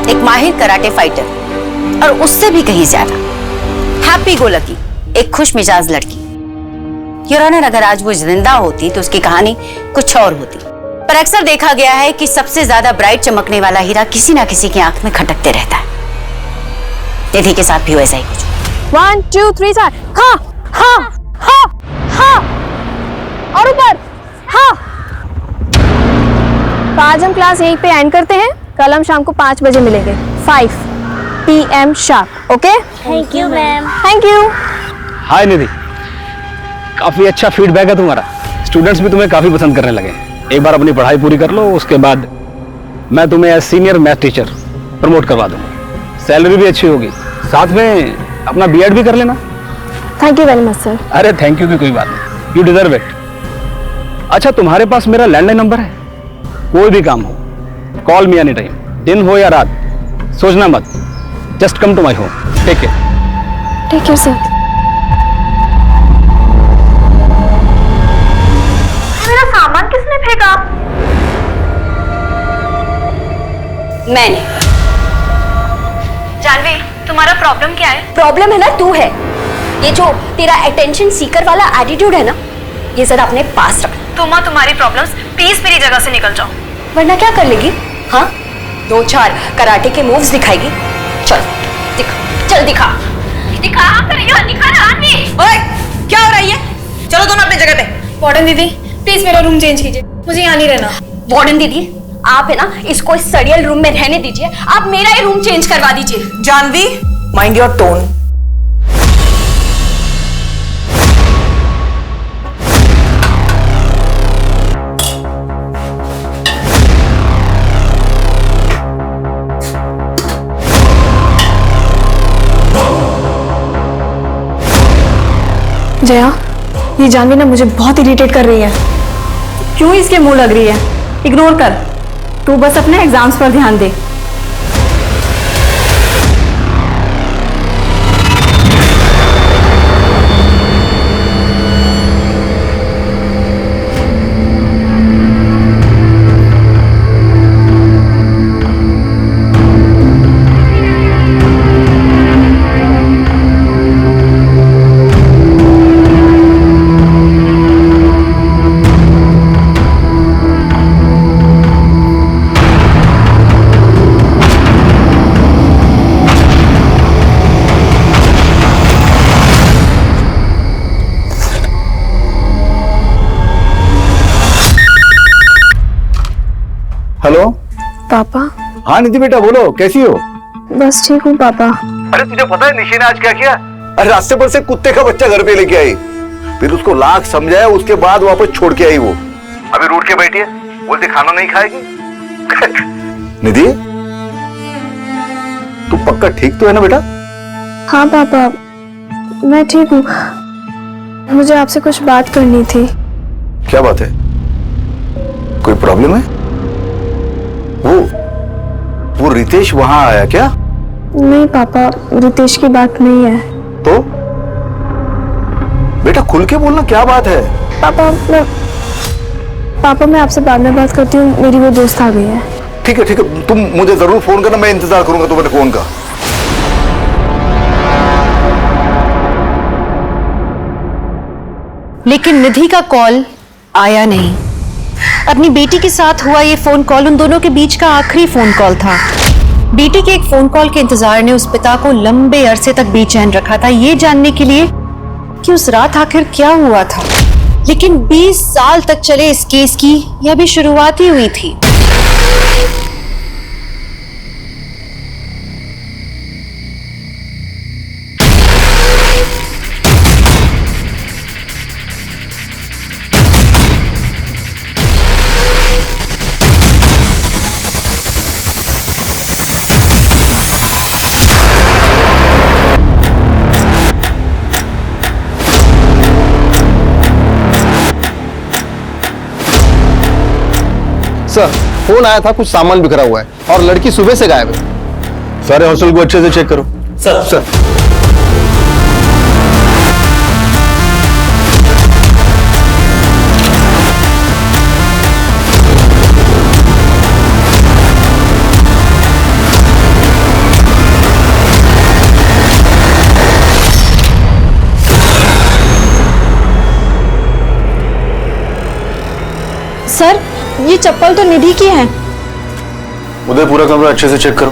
एक माहिर कराटे फाइटर, और उससे भी कहीं ज्यादा हैप्पी गो लकी, एक खुश मिजाज लड़की। योर ऑनर, अगर आज वो जिंदा होती तो उसकी कहानी कुछ और होती, पर अक्सर देखा गया है कि सबसे ज्यादा ब्राइट चमकने वाला हीरा किसी ना किसी की आंख में खटकते रहता है। निधि के साथ भी वैसा ही कुछ। 1 2 3 4। हाँ हाँ हाँ हाँ, और ऊपर हाँ। तो आज हम क्लास यहीं पे एंड करते हैं। कल हम शाम को 5 बजे मिलेंगे, 5 PM sharp. Okay? Thank you ma'am. Thank you. Hi Nidhi, काफी अच्छा फीडबैक है तुम्हारा, स्टूडेंट्स भी तुम्हें काफी पसंद करने लगे। एक बार अपनी पढ़ाई पूरी कर लो, उसके बाद मैं तुम्हें as senior math teacher promote करवा दूंगा, सैलरी भी अच्छी होगी, साथ में अपना बीएड भी कर लेना। Thank you very much sir. अरे थैंक यू की कोई बात नहीं, यू डिजर्व इट। अच्छा, तुम्हारे पास मेरा लैंडलाइन नंबर है, कोई भी काम हो कॉल मी एनी टाइम, दिन हो या रात, सोचना मत, just come to my home. Take care. Take care sir. मेरा सामान किसने फेंका? मैंने। जानवी, तुम्हारा प्रॉब्लम क्या है? प्रॉब्लम है ना तू है। ये जो तेरा अटेंशन सीकर वाला एटीट्यूड है ना, ये जरा अपने पास रख। तुम्हारी प्रॉब्लम्स प्लीज मेरी जगह से निकल जाओ, वरना क्या कर लेगी? हाँ, 2-4 कराटे के मूव्स दिखाएगी। चल दिखा, चल दिखा दिखा ना आदमी। ओए, क्या हो रहा है ये? चलो दोनों अपनी जगह पे। वार्डन दीदी प्लीज मेरा रूम चेंज कीजिए, मुझे यहाँ नहीं रहना। वार्डन दीदी, आप है ना इसको इस सड़ियल रूम में रहने दीजिए, आप मेरा ही रूम चेंज करवा दीजिए। Janhvi, mind your tone. Jaya, ये जानवी ना मुझे बहुत इरिटेट कर रही है। क्यों इसके मुंह लग रही है? इग्नोर कर, तू बस अपने एग्जाम्स पर ध्यान दे। हेलो पापा। हाँ निधि बेटा, बोलो कैसी हो? बस ठीक हूँ पापा। अरे तुझे पता है निशि ने आज क्या किया? अरे रास्ते पर से कुत्ते का बच्चा घर पे लेके आई, फिर उसको लाख समझाया, उसके बाद वापस छोड़ के आई। वो अभी रूठ के बैठी है, बोलती खाना नहीं खाएगी। निधि, तू पक्का ठीक तो है ना बेटा? हाँ पापा, मैं ठीक हूँ। मुझे आपसे कुछ बात करनी थी। क्या बात है? कोई प्रॉब्लम है? वो रितेश वहां आया क्या? नहीं पापा, रितेश की बात नहीं है। तो बेटा खुल के बोलना, क्या बात है? पापा मैं आपसे बाद में बात करती हूँ, मेरी वो दोस्त आ गई है। ठीक है, तुम मुझे जरूर फोन करना, मैं इंतजार करूंगा तुम्हारे फोन का। लेकिन निधि का कॉल आया नहीं। अपनी बेटी के साथ हुआ ये फोन कॉल उन दोनों के बीच का आखिरी फोन कॉल था। बेटी के एक फोन कॉल के इंतजार ने उस पिता को लंबे अरसे तक बेचैन रखा था, ये जानने के लिए कि उस रात आखिर क्या हुआ था। लेकिन 20 साल तक चले इस केस की यह भी शुरुआत ही हुई थी। सर फोन आया था, कुछ सामान बिखरा हुआ है और लड़की सुबह से गायब है। सारे हॉस्टल को अच्छे से चेक करो। सर सर, ये चप्पल तो निधि की है। उधर पूरा कमरा अच्छे से चेक करो।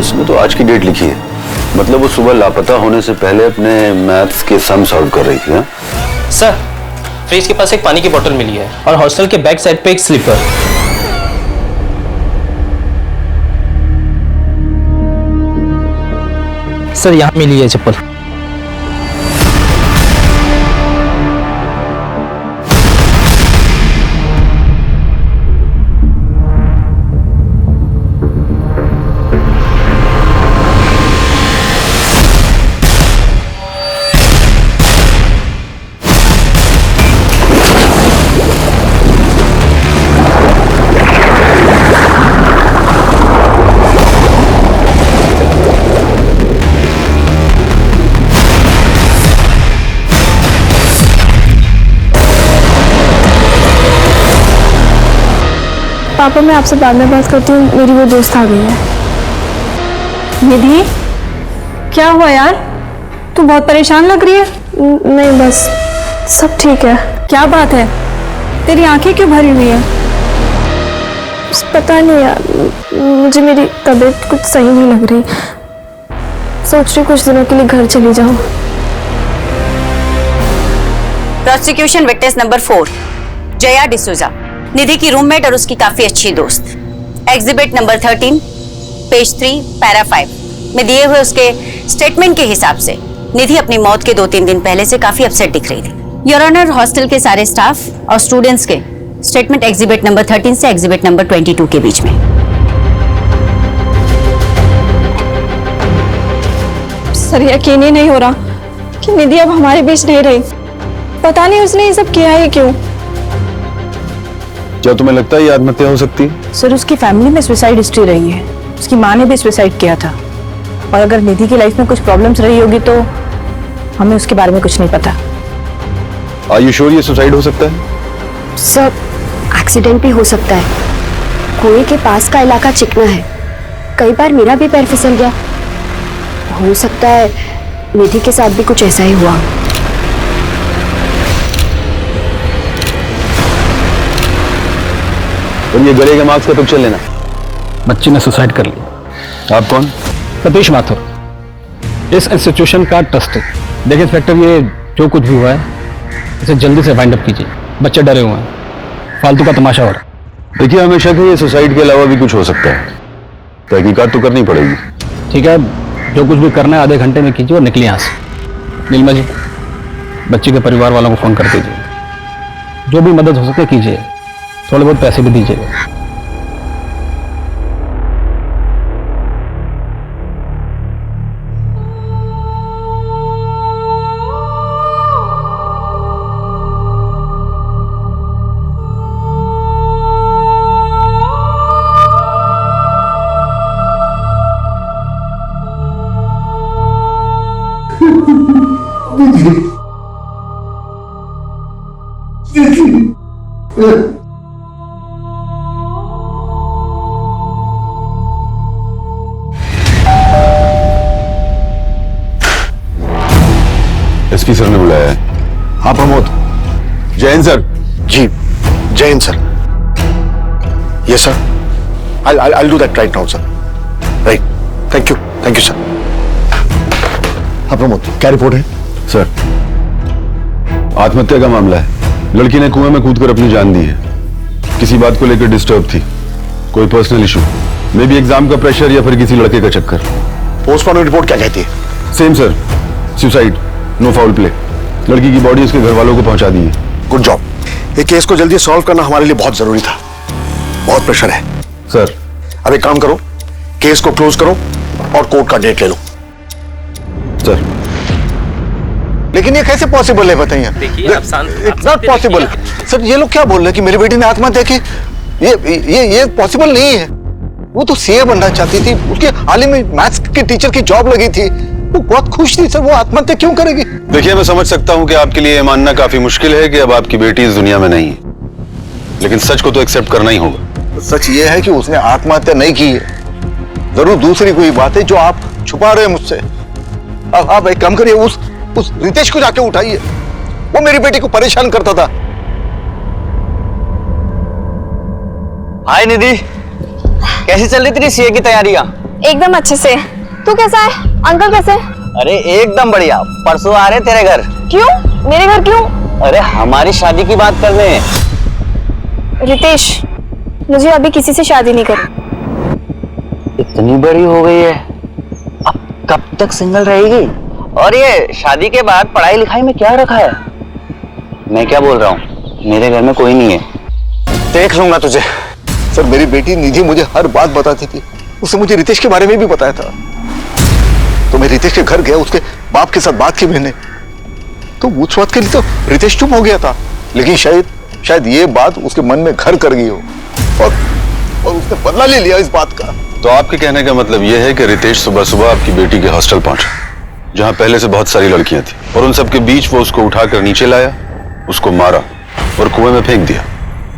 इसमें तो आज की डेट लिखी है, मतलब वो सुबह लापता होने से पहले अपने मैथ्स के सम सॉल्व कर रही थी। सर, फ्रिज के पास एक पानी की बोतल मिली है और हॉस्टल के बैक साइड पे एक स्लीपर। सर यहाँ मिली है चप्पल। पापा मैं आपसे बाद में बात करती हूँ, मेरी वो दोस्त आ गई है। निधि, क्या हुआ यार? तू बहुत परेशान लग रही है। नहीं बस सब ठीक है। क्या बात है, तेरी आंखें क्यों भरी हुई है? पता नहीं यार, मुझे मेरी तबीयत कुछ सही नहीं लग रही। सोच रही कुछ दिनों के लिए घर चली जाऊं। Prosecution witness number 4 Jaya D'Souza, Nidhi की रूममेट और उसकी काफी अच्छी दोस्त। एग्जिबिट नंबर 13 पेज 3 पैरा 5 में दिए हुए उसके स्टेटमेंट के हिसाब से निधि अपनी मौत के 2-3 दिन पहले से काफी अपसेट दिख रही थी। योर ऑनर, हॉस्टल के सारे स्टाफ और स्टूडेंट्स के स्टेटमेंट एग्जिबिट नंबर 13 से एग्जिबिट नंबर 22 के बीच में। सर यकीन ही नहीं हो रहा कि निधि अब हमारे बीच नहीं रही। पता नहीं उसने ये सब किया है क्यों। क्या तुम्हें लगता है ये आत्महत्या हो सकती है? सर उसकी फैमिली में सुसाइड हिस्ट्री रही है, उसकी माँ ने भी सुसाइड किया था, और अगर निधि की लाइफ में कुछ प्रॉब्लम्स रही होगी तो हमें उसके बारे में कुछ नहीं पता। Are you sure ये सुसाइड हो सकता है? सर एक्सीडेंट भी हो सकता है। कुएं के पास का इलाका चिकना है, कई बार मेरा भी पैर फिसल गया। हो सकता है निधि के साथ भी कुछ ऐसा ही हुआ। और ये गले के मार्क्स का पिक्चर लेना। बच्ची ने सुसाइड कर ली। आप कौन? सतीश माथुर, इस इंस्टीट्यूशन का ट्रस्टी। देखिए इंस्पेक्टर, ये जो कुछ भी हुआ है इसे जल्दी से वाइंड अप कीजिए। बच्चे डरे हुए हैं, फालतू का तमाशा हो रहा है। देखिए हमें शक है ये सुसाइड के अलावा भी कुछ हो सकता है, तहकीकात तो करनी पड़ेगी। ठीक है, जो कुछ भी करना है आधे घंटे में कीजिए और निकलिए यहाँ से। नीलमा जी, बच्ची के परिवार वालों को फोन कर दीजिए, जो भी मदद हो सके कीजिए, थोड़े बहुत पैसे भी दीजिएगा। एसपी सर ने बुलाया है। हाँ प्रमोद। जैन सर। जी Jain sir. Yes sir, I'll do that right now sir. Right, thank you sir. हाँ प्रमोद, क्या रिपोर्ट है? सर आत्महत्या का मामला है। लड़की ने कुएं में कूदकर अपनी जान दी है। किसी बात को लेकर डिस्टर्ब थी, कोई personal issue, may be exam का प्रेशर या फिर किसी लड़के का चक्कर। पोस्टमार्टम रिपोर्ट क्या कहती है? Same sir, suicide, no foul play. लड़की की बॉडी उसके घर वालों को पहुंचा दी है। Good job. ये केस को जल्दी सॉल्व करना हमारे लिए बहुत जरूरी था, बहुत प्रेशर है सर। अब एक काम करो, केस को क्लोज करो और कोर्ट का डेट ले लो। सर लेकिन ये कैसे पॉसिबल है बताइए? It's not possible sir. ये लोग क्या बोल रहे हैं कि मेरी बेटी ने आत्महत्या की? ये पॉसिबल नहीं है। वो तो सीए बनना चाहती थी, उसके हाल ही में मैथ्स के टीचर की जॉब लगी थी, वो बहुत खुश थी सर। वो आत्महत्या क्यों करेगी? देखिए मैं समझ सकता हूं कि आपके लिए यह मानना काफी मुश्किल है कि अब आपकी बेटी इस दुनिया में नहीं है, लेकिन सच को तो एक्सेप्ट करना ही होगा। सच ये है कि उसने आत्महत्या नहीं की है, जरूर दूसरी कोई बात है जो आप छुपा रहे हैं मुझसे। अब आप एक काम करिए, उस रितेश को जाके उठाइए, वो मेरी बेटी को परेशान करता था। हाय निधि, कैसी चल रही तेरी सीए की तैयारियां? एकदम अच्छे से। तू कैसा है? अंकल कैसे? अरे एकदम बढ़िया। परसों आ रहे तेरे घर। क्यों? मेरे घर क्यों? अरे हमारी शादी की बात करने। रितेश, मुझे अभी किसी से शादी नहीं करनी। इतनी बड़ी हो गई है, अब कब तक सिंगल रहेगी? और ये शादी के बाद पढ़ाई लिखाई में क्या रखा है? मैं क्या बोल रहा हूँ, मेरे घर में कोई नहीं है, देख लूंगा तुझे। सर मेरी बेटी निधि मुझे हर बात बताती थी, उसने मुझे रितेश के बारे में भी बताया था। तो मैं रितेश के घर गया, उसके बाप के साथ बात की मैंने, तो उस बात के लिए तो रितेश चुप हो गया था, लेकिन शायद ये बात उसके मन में घर कर गई हो और उसने बदला ले लिया इस बात का। तो आपके कहने का मतलब यह है कि रितेश सुबह सुबह आपकी बेटी के हॉस्टल पहुंचा, जहां पहले से बहुत सारी लड़कियां थी, और उन सबके बीच वो उसको उठाकर नीचे लाया, उसको मारा और कुएं में फेंक दिया,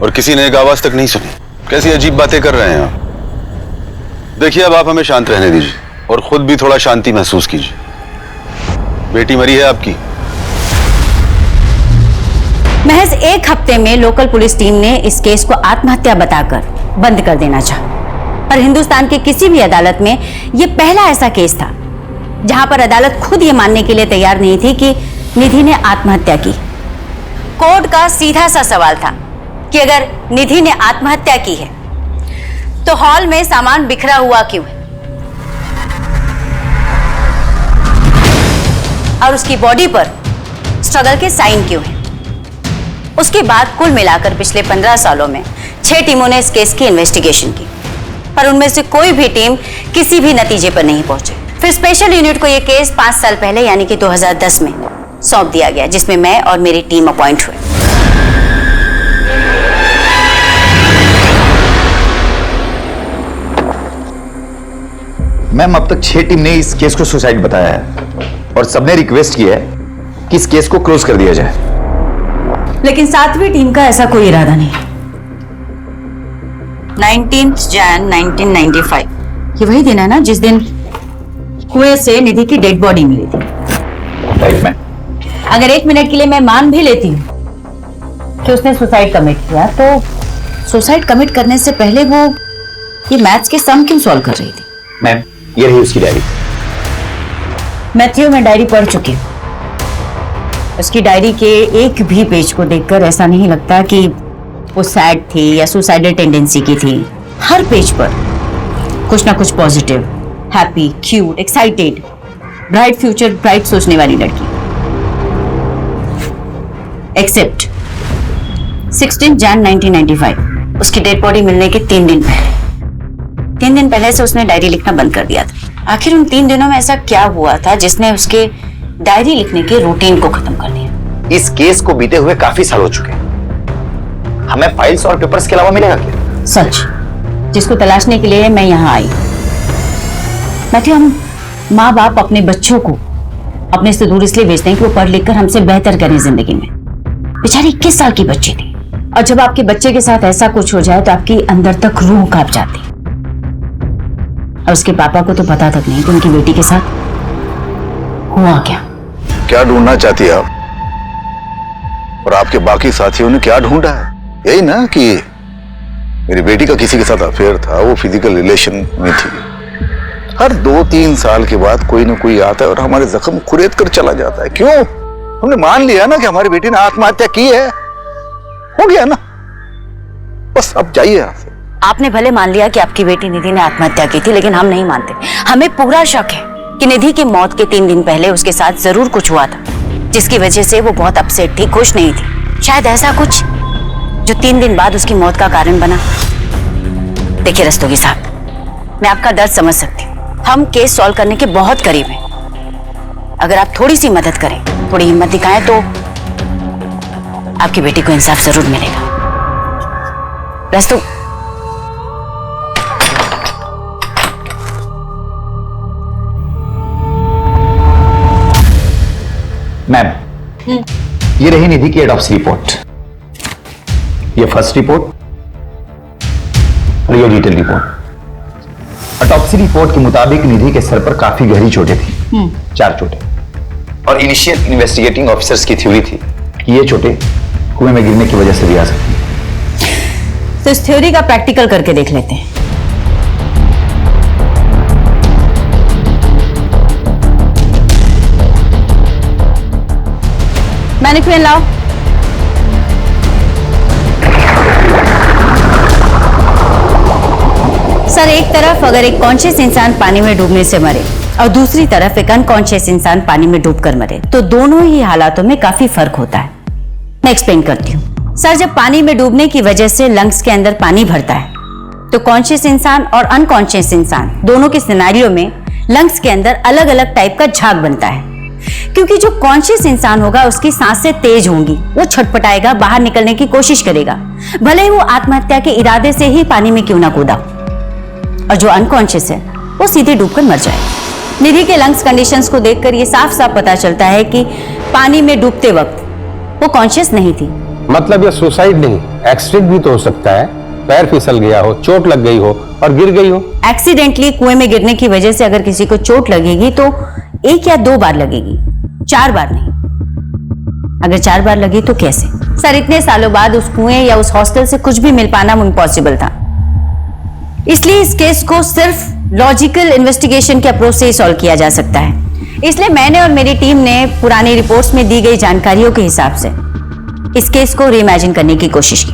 और किसी ने एक आवाज तक नहीं सुनी। कैसी अजीब बातें कर रहे हैं आप? देखिए, अब आप हमें शांत रहने दीजिए और खुद भी थोड़ा शांति महसूस कीजिए। बेटी मरी है आपकी। महज एक हफ्ते में लोकल पुलिस टीम ने इस केस को आत्महत्या बताकर बंद कर देना चाहा, पर हिंदुस्तान की किसी भी अदालत में यह पहला ऐसा केस था जहां पर अदालत खुद ये मानने के लिए तैयार नहीं थी कि निधि ने आत्महत्या की। कोर्ट का सीधा सा सवाल था कि अगर निधि ने आत्महत्या की है तो हॉल में सामान बिखरा हुआ क्यों है और उसकी बॉडी पर स्ट्रगल के साइन क्यों हैं? उसके बाद कुल मिलाकर पिछले 15 सालों में 6 टीमों ने इस केस की इन्वेस्टिगेशन की, पर उनमें से कोई भी टीम किसी भी नतीजे पर नहीं पहुंची। फिर स्पेशल यूनिट को यह केस 5 साल पहले यानी कि 2010 में सौंप दिया गया, जिसमें मैं और मेरी टीम अपॉइंट हुए। मैम, अब तक 6 टीम ने इस केस को सुसाइड बताया है और सबने रिक्वेस्ट की है कि इस केस को क्लोज कर दिया जाए। लेकिन 7वीं टीम का ऐसा कोई इरादा नहीं। 19 जन 1995 ये वही दिन है ना जिस दिन कुएं से निधि की डेड बॉडी मिली थी? Right ma'am. अगर 1 मिनट के लिए मैं मान भी लेती हूँ कि उसने सुसाइड कमिट किया, तो सुसाइड कमिट करने से पहले वो ये मैथ्स के सम क्यों सॉल्व कर रही थी? मैम, ये रही उसकी डायरी। मैथ्यू, मैं डायरी पढ़ चुकी हूँ। उसकी डायरी के एक भी पेज को देखकर ऐसा नहीं लगता कि वो सैड थी या सुसाइडल टेंडेंसी की थी। हर पेज पर कुछ ना कुछ positive, happy, cute, excited, bright future, bright सोचने वाली लड़की। एक्सेप्ट 16 जन 1995 उसकी डेड बॉडी मिलने के 3 दिन पहले। 3 दिन पहले से उसने डायरी लिखना बंद कर दिया था। आखिर उन 3 दिनों में ऐसा क्या हुआ था जिसने उसके डायरी लिखने के रूटीन को खत्म कर दिया? इस केस को बीते हुए काफी साल हो चुके हैं। हमें फाइल्स और पेपर्स के अलावा मिलेगा क्या? सच जिसको तलाशने के लिए मैं यहाँ आई। मैथ्यू, हम माँ बाप अपने बच्चों को अपने से दूर इसलिए भेजते हैं कि वो पढ़ लिख कर हमसे बेहतर करें जिंदगी में। बेचारी 21 साल की बच्ची थी, और जब आपके बच्चे के साथ ऐसा कुछ हो जाए तो आपकी अंदर तक रूह कांप जाती। और उसके पापा को तो पता तक नहीं कि उनकी बेटी के साथ हुआ क्या। क्या ढूंढना चाहती है आप? और आपके बाकी साथियों ने क्या ढूंढा है? यही ना कि मेरी बेटी का किसी के साथ अफेयर था, वो फिजिकल रिलेशन में थी। हर 2-3 साल के बाद कोई ना कोई आता है और हमारे जख्म खुरेद कर चला जाता है। क्यों? हमने मान लिया ना कि हमारी बेटी ने आत्महत्या की है, हो गया ना, बस अब जाइए यहाँ से। आपने भले मान लिया कि आपकी बेटी निधि ने आत्महत्या की थी, लेकिन हम नहीं मानते। हमें पूरा शक है कि निधि की मौत के 3 दिन पहले उसके साथ जरूर कुछ हुआ था, जिसकी वजह से वो बहुत अपसेट थी, खुश नहीं थी। शायद ऐसा कुछ जो 3 दिन बाद उसकी मौत का कारण बना। देखिए रस्तोगी साहब, मैं आपका दर्द समझ सकती हूँ। हम केस सॉल्व करने के बहुत करीब हैं। अगर आप थोड़ी सी मदद करें, थोड़ी हिम्मत दिखाएं, तो आपकी बेटी को इंसाफ जरूर मिलेगा। रस्तू, मैम, ये रही निधि की ऑटोप्सी रिपोर्ट। ये फर्स्ट रिपोर्ट और ये डिटेल रिपोर्ट। ऑटोप्सी रिपोर्ट के मुताबिक निधि के सर पर काफी गहरी चोटें थी, 4 चोटें। और इनिशियल इन्वेस्टिगेटिंग ऑफिसर्स की थ्योरी थी कि ये चोटें कुएं में गिरने की वजह से भी आ सकती हैं। तो इस थ्योरी का प्रैक्टिकल करके देख लेते हैं। मैनिक्विन लाओ। सर, एक तरफ अगर एक कॉन्शियस इंसान पानी में डूबने से मरे और दूसरी तरफ एक अनकॉन्शियस इंसान पानी में डूबकर मरे, तो दोनों ही हालातों में काफी फर्क होता है। मैं एक्सप्लेन करती हूँ। सर, जब पानी में डूबने की वजह से लंग्स के अंदर पानी भरता है, तो कॉन्शियस इंसान और अनकॉन्शियस इंसान दोनों के सिनेरियो में लंग्स के अंदर अलग अलग टाइप का झाग बनता है। क्योंकि जो कॉन्शियस इंसान होगा उसकी सांसें तेज होंगी, वो छटपटाएगा, बाहर निकलने की कोशिश करेगा, भले ही वो आत्महत्या के इरादे से ही पानी में क्यों ना कूदा। और जो अनकॉन्शियस है वो सीधे डूबकर मर जाएगा। निधि के लंग्स कंडीशंस को देखकर ये साफ साफ पता चलता है कि पानी में डूबते वक्त वो कॉन्शियस नहीं थी। मतलब ये सुसाइड नहीं, एक्सीडेंट भी तो हो सकता है। पैर फिसल गया हो, चोट लग गई हो और गिर गई हो। एक्सीडेंटली कुएं में गिरने की वजह से अगर किसी को चोट लगेगी तो 1 या 2 बार लगेगी, 4 बार नहीं। अगर 4 बार लगी तो कैसे? सर, इतने सालों बाद उस कुएं या उस हॉस्टल से कुछ भी मिल पाना इम्पॉसिबल था। इसलिए इस केस को सिर्फ लॉजिकल इन्वेस्टिगेशन के अप्रोच से ही सॉल्व किया जा सकता है। इसलिए मैंने और मेरी टीम ने पुरानी रिपोर्ट्स में दी गई जानकारियों के हिसाब से इस केस को रीइमेजिन करने की कोशिश की।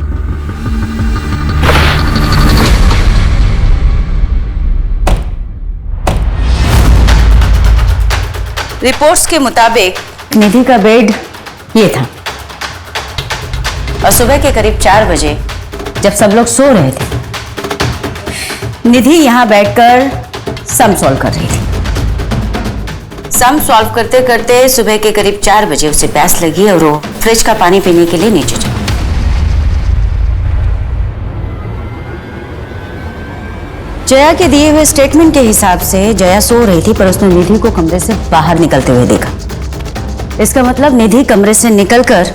रिपोर्ट्स के मुताबिक निधि का बेड ये था और सुबह के करीब 4 बजे जब सब लोग सो रहे थे, निधि यहां बैठकर सम सॉल्व कर रही थी। सम सॉल्व करते करते सुबह के करीब 4 बजे उसे प्यास लगी और वो फ्रिज का पानी पीने के लिए नीचे चली। जया के दिए हुए स्टेटमेंट के हिसाब से जया सो रही थी, पर उसने निधि को कमरे से बाहर निकलते हुए देखा। इसका मतलब निधि कमरे से निकलकर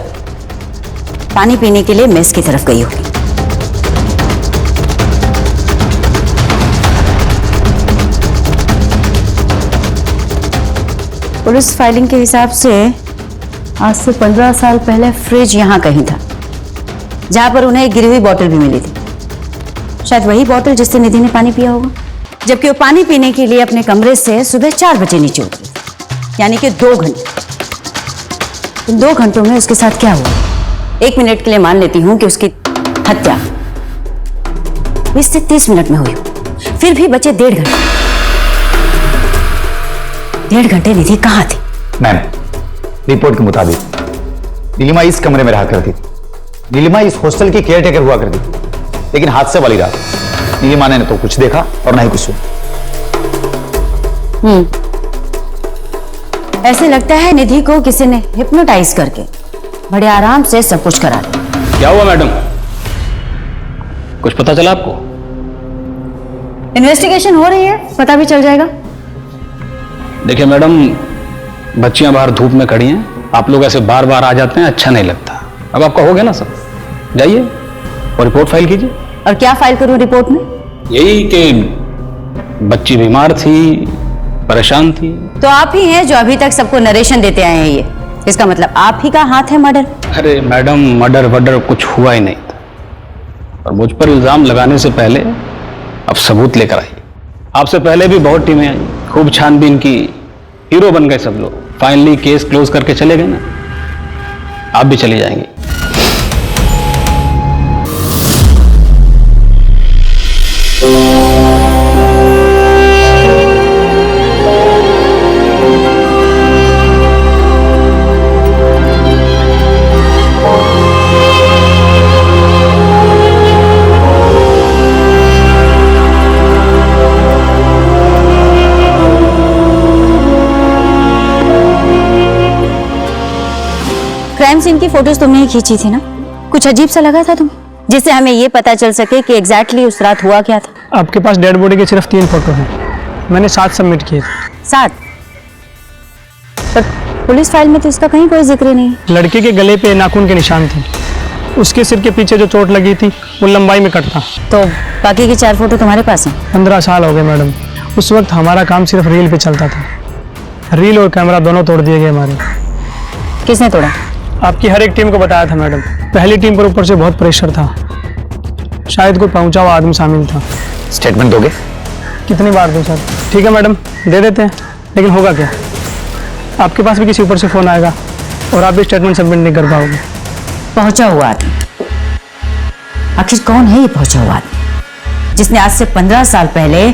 पानी पीने के लिए मेस की तरफ गई होगी। पुलिस फाइलिंग के हिसाब से आज से 15 साल पहले फ्रिज यहां कहीं था, जहां पर उन्हें एक गिरी हुई बोतल भी मिली थी। शायद वही बोतल जिससे निधि ने पानी पिया होगा, जबकि वो पानी पीने के लिए अपने कमरे से सुबह 4 बजे नीचे उतरी, यानी कि 2 घंटे। इन 2 घंटों में उसके साथ क्या हुआ? 1 मिनट के लिए मान लेती हूं कि उसकी हत्या 20 से 30 मिनट में हुई, फिर भी बचे 1.5 घंटे। 1.5 घंटे निधि कहां थी? मैम, रिपोर्ट के मुताबिक नीलिमा इस कमरे में रहा करती थी। नीलिमा इस हॉस्टल की केयर टेकर हुआ करती थी, लेकिन हादसे वाली रात नीलिमा ने तो कुछ देखा और ना ही कुछ सुना। ऐसे लगता है निधि को किसी ने हिप्नोटाइज करके बड़े आराम से सब कुछ करा दिया। क्या हुआ मैडम, कुछ पता चला आपको? इन्वेस्टिगेशन हो रही है, पता भी चल जाएगा। देखिए मैडम, बच्चियां बाहर धूप में खड़ी हैं, आप लोग ऐसे बार बार आ जाते हैं, अच्छा नहीं लगता। अब आपका हो गया ना सब, जाइए और रिपोर्ट फाइल कीजिए। और क्या फाइल करूं रिपोर्ट में? यही कि बच्ची बीमार थी, परेशान थी। तो आप ही हैं जो अभी तक सबको नरेशन देते आए हैं। ये इसका मतलब आप ही का हाथ है मर्डर? अरे मैडम, मर्डर वर्डर कुछ हुआ ही नहीं था, और मुझ पर इल्जाम लगाने से पहले अब सबूत लेकर आइए। आपसे पहले भी बहुत टीमें आई, खूब छानबीन की, हीरो बन गए सब लोग। फाइनली केस क्लोज करके चले गए ना, आप भी चली जाएंगी। क्राइम सीन की फोटोज तुमने ही खींची थी ना? कुछ अजीब सा लगा था तुम्हें, जिससे हमें ये पता चल सके कि एग्जैक्टली उस रात हुआ क्या था? आपके पास डेड बॉडी के सिर्फ 3 फोटो हैं, मैंने 7 सबमिट किए थे। 7? पर पुलिस फाइल में तो इसका कहीं कोई जिक्र नहीं है। लड़के के गले पे नाखून के निशान थे, उसके सिर के पीछे जो चोट लगी थी वो लंबाई में कट था। तो बाकी की 4 फोटो तुम्हारे पास हैं? 15 साल हो गए मैडम, उस वक्त हमारा काम सिर्फ रील पे चलता था। रील और कैमरा दोनों तोड़ दिए गए हमारे। किसने तोड़ा? आपकी हर एक टीम को बताया था मैडम। पहली टीम पर ऊपर से बहुत प्रेशर था, शायद कोई पहुंचा हुआ आदमी शामिल था। स्टेटमेंट दोगे? कितनी बार दूं सर? ठीक है मैडम, दे देते हैं, लेकिन होगा क्या? आपके पास भी किसी ऊपर से फोन आएगा और आप भी स्टेटमेंट सबमिट नहीं कर पाओगे। पहुंचा हुआ आदमी? आखिर कौन है ये पहुंचा हुआ आदमी जिसने आज से 15 साल पहले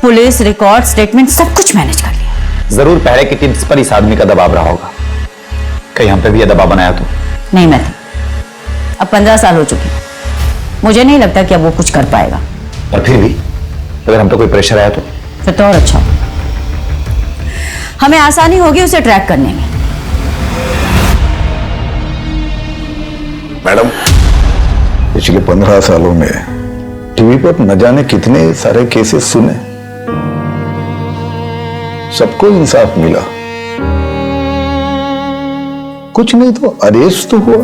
पुलिस रिकॉर्ड, स्टेटमेंट सब कुछ मैनेज कर लिया? जरूर पहले की टीम पर इस आदमी का दबाव रहा होगा। कहीं हम पे भी यह दबाव बनाया तो? नहीं मैं थी। अब 15 साल हो चुके, मुझे नहीं लगता कि अब वो कुछ कर पाएगा। और फिर भी अगर हम पे कोई प्रेशर आया तो? फिर तो और अच्छा होगा, हमें आसानी होगी उसे ट्रैक करने में। मैडम, पिछले 15 सालों में टीवी पर न जाने कितने सारे केसेस सुने, सबको इंसाफ मिला, कुछ नहीं तो अरेस्ट तो हुआ,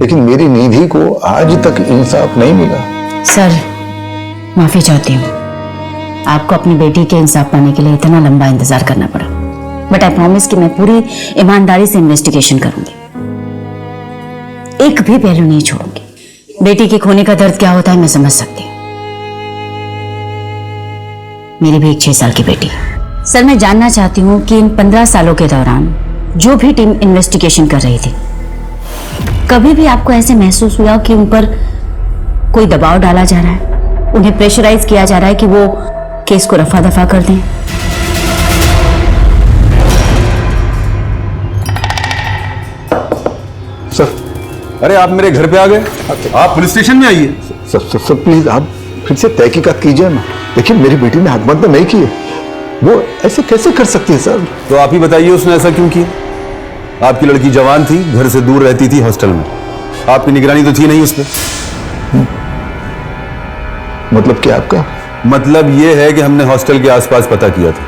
लेकिन मेरी निधि को आज तक इंसाफ नहीं मिला। सर, माफी चाहती हूँ, आपको अपनी बेटी के इंसाफ पाने के लिए इतना लंबा इंतजार करना पड़ा, बट आई प्रॉमिस कि मैं पूरी ईमानदारी से इन्वेस्टिगेशन करूंगी, एक भी पहलू नहीं छोड़ूंगी। बेटी के खोने का दर्द क्या होता है मैं समझ सकती हूँ। मेरी भी एक 6 साल की बेटी है। सर, मैं जानना चाहती हूँ कि इन 15 सालों के दौरान जो भी टीम इन्वेस्टिगेशन कर रही थी, कभी भी आपको ऐसे महसूस हुआ कि उन पर कोई दबाव डाला जा रहा है, उन्हें प्रेशराइज किया जा रहा है कि वो केस को रफा दफा कर दें? सर, अरे आप मेरे घर पे आ गए, आप पुलिस स्टेशन में आइए। सर प्लीज आप फिर से तहकीकात कीजिए ना। देखिए मेरी बेटी ने हकमत नहीं की है, वो ऐसे कैसे कर सकती है सर? तो आप ही बताइए उसने ऐसा क्यों किया? आपकी लड़की जवान थी, घर से दूर रहती थी, हॉस्टल में, आपकी निगरानी तो थी नहीं उस पर। मतलब क्या आपका? मतलब ये है कि हमने हॉस्टल के आसपास पता किया था,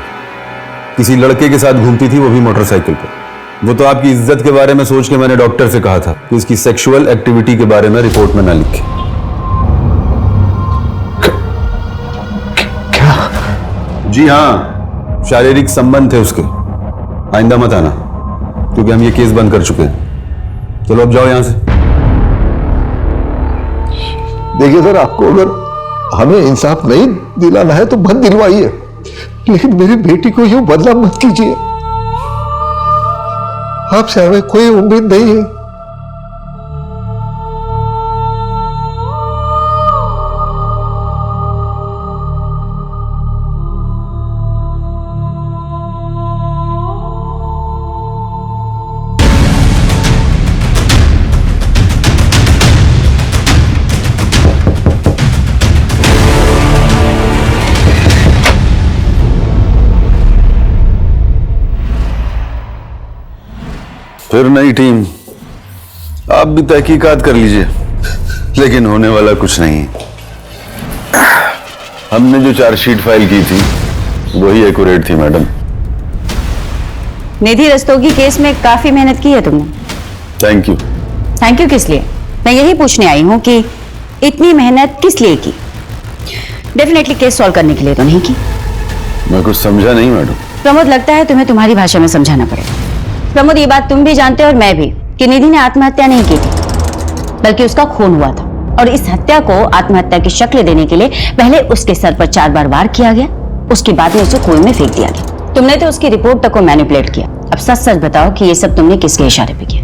किसी लड़के के साथ घूमती थी, वो भी मोटरसाइकिल पर। वो तो आपकी इज्जत के बारे में सोच के मैंने डॉक्टर से कहा था कि उसकी सेक्सुअल एक्टिविटी के बारे में रिपोर्ट में ना लिखे। क्या? जी हाँ, शारीरिक संबंध थे उसके। आइंदा मत आना, क्योंकि हम ये केस बंद कर चुके हैं। चलो अब जाओ यहां से। देखिए सर, आपको अगर हमें इंसाफ नहीं दिलाना है तो मत दिलवाइए, लेकिन मेरी बेटी को यूं बदनाम मत कीजिए। आपसे हमें कोई उम्मीद नहीं है। फिर नई टीम, आप भी तहकीकात कर लीजिए, लेकिन होने वाला कुछ नहीं। हमने जो चार्जशीट फाइल की थी वही एक्यूरेट थी मैडम। निधि रस्तोगी केस में काफी मेहनत की है तुमने। Thank you. थैंक यू किस लिए? मैं यही पूछने आई हूँ कि इतनी मेहनत किस लिए की? डेफिनेटली केस सॉल्व करने के लिए तो नहीं की। मैं कुछ समझा नहीं मैडम। प्रमोद, लगता है तुम्हें तुम्हारी भाषा में समझाना पड़ेगा। प्रमोद, ये बात तुम भी जानते हो और मैं भी कि निधि ने आत्महत्या नहीं की थी, बल्कि उसका खून हुआ था, और इस हत्या को आत्महत्या की शक्ल देने के लिए पहले उसके सर पर 4 बार वार किया गया, उसके बाद में उसे कुएं में फेंक दिया गया। तुमने तो उसकी रिपोर्ट तक को मैनिपुलेट किया। अब सच सच बताओ कि ये सब तुमने किसके इशारे पे किया?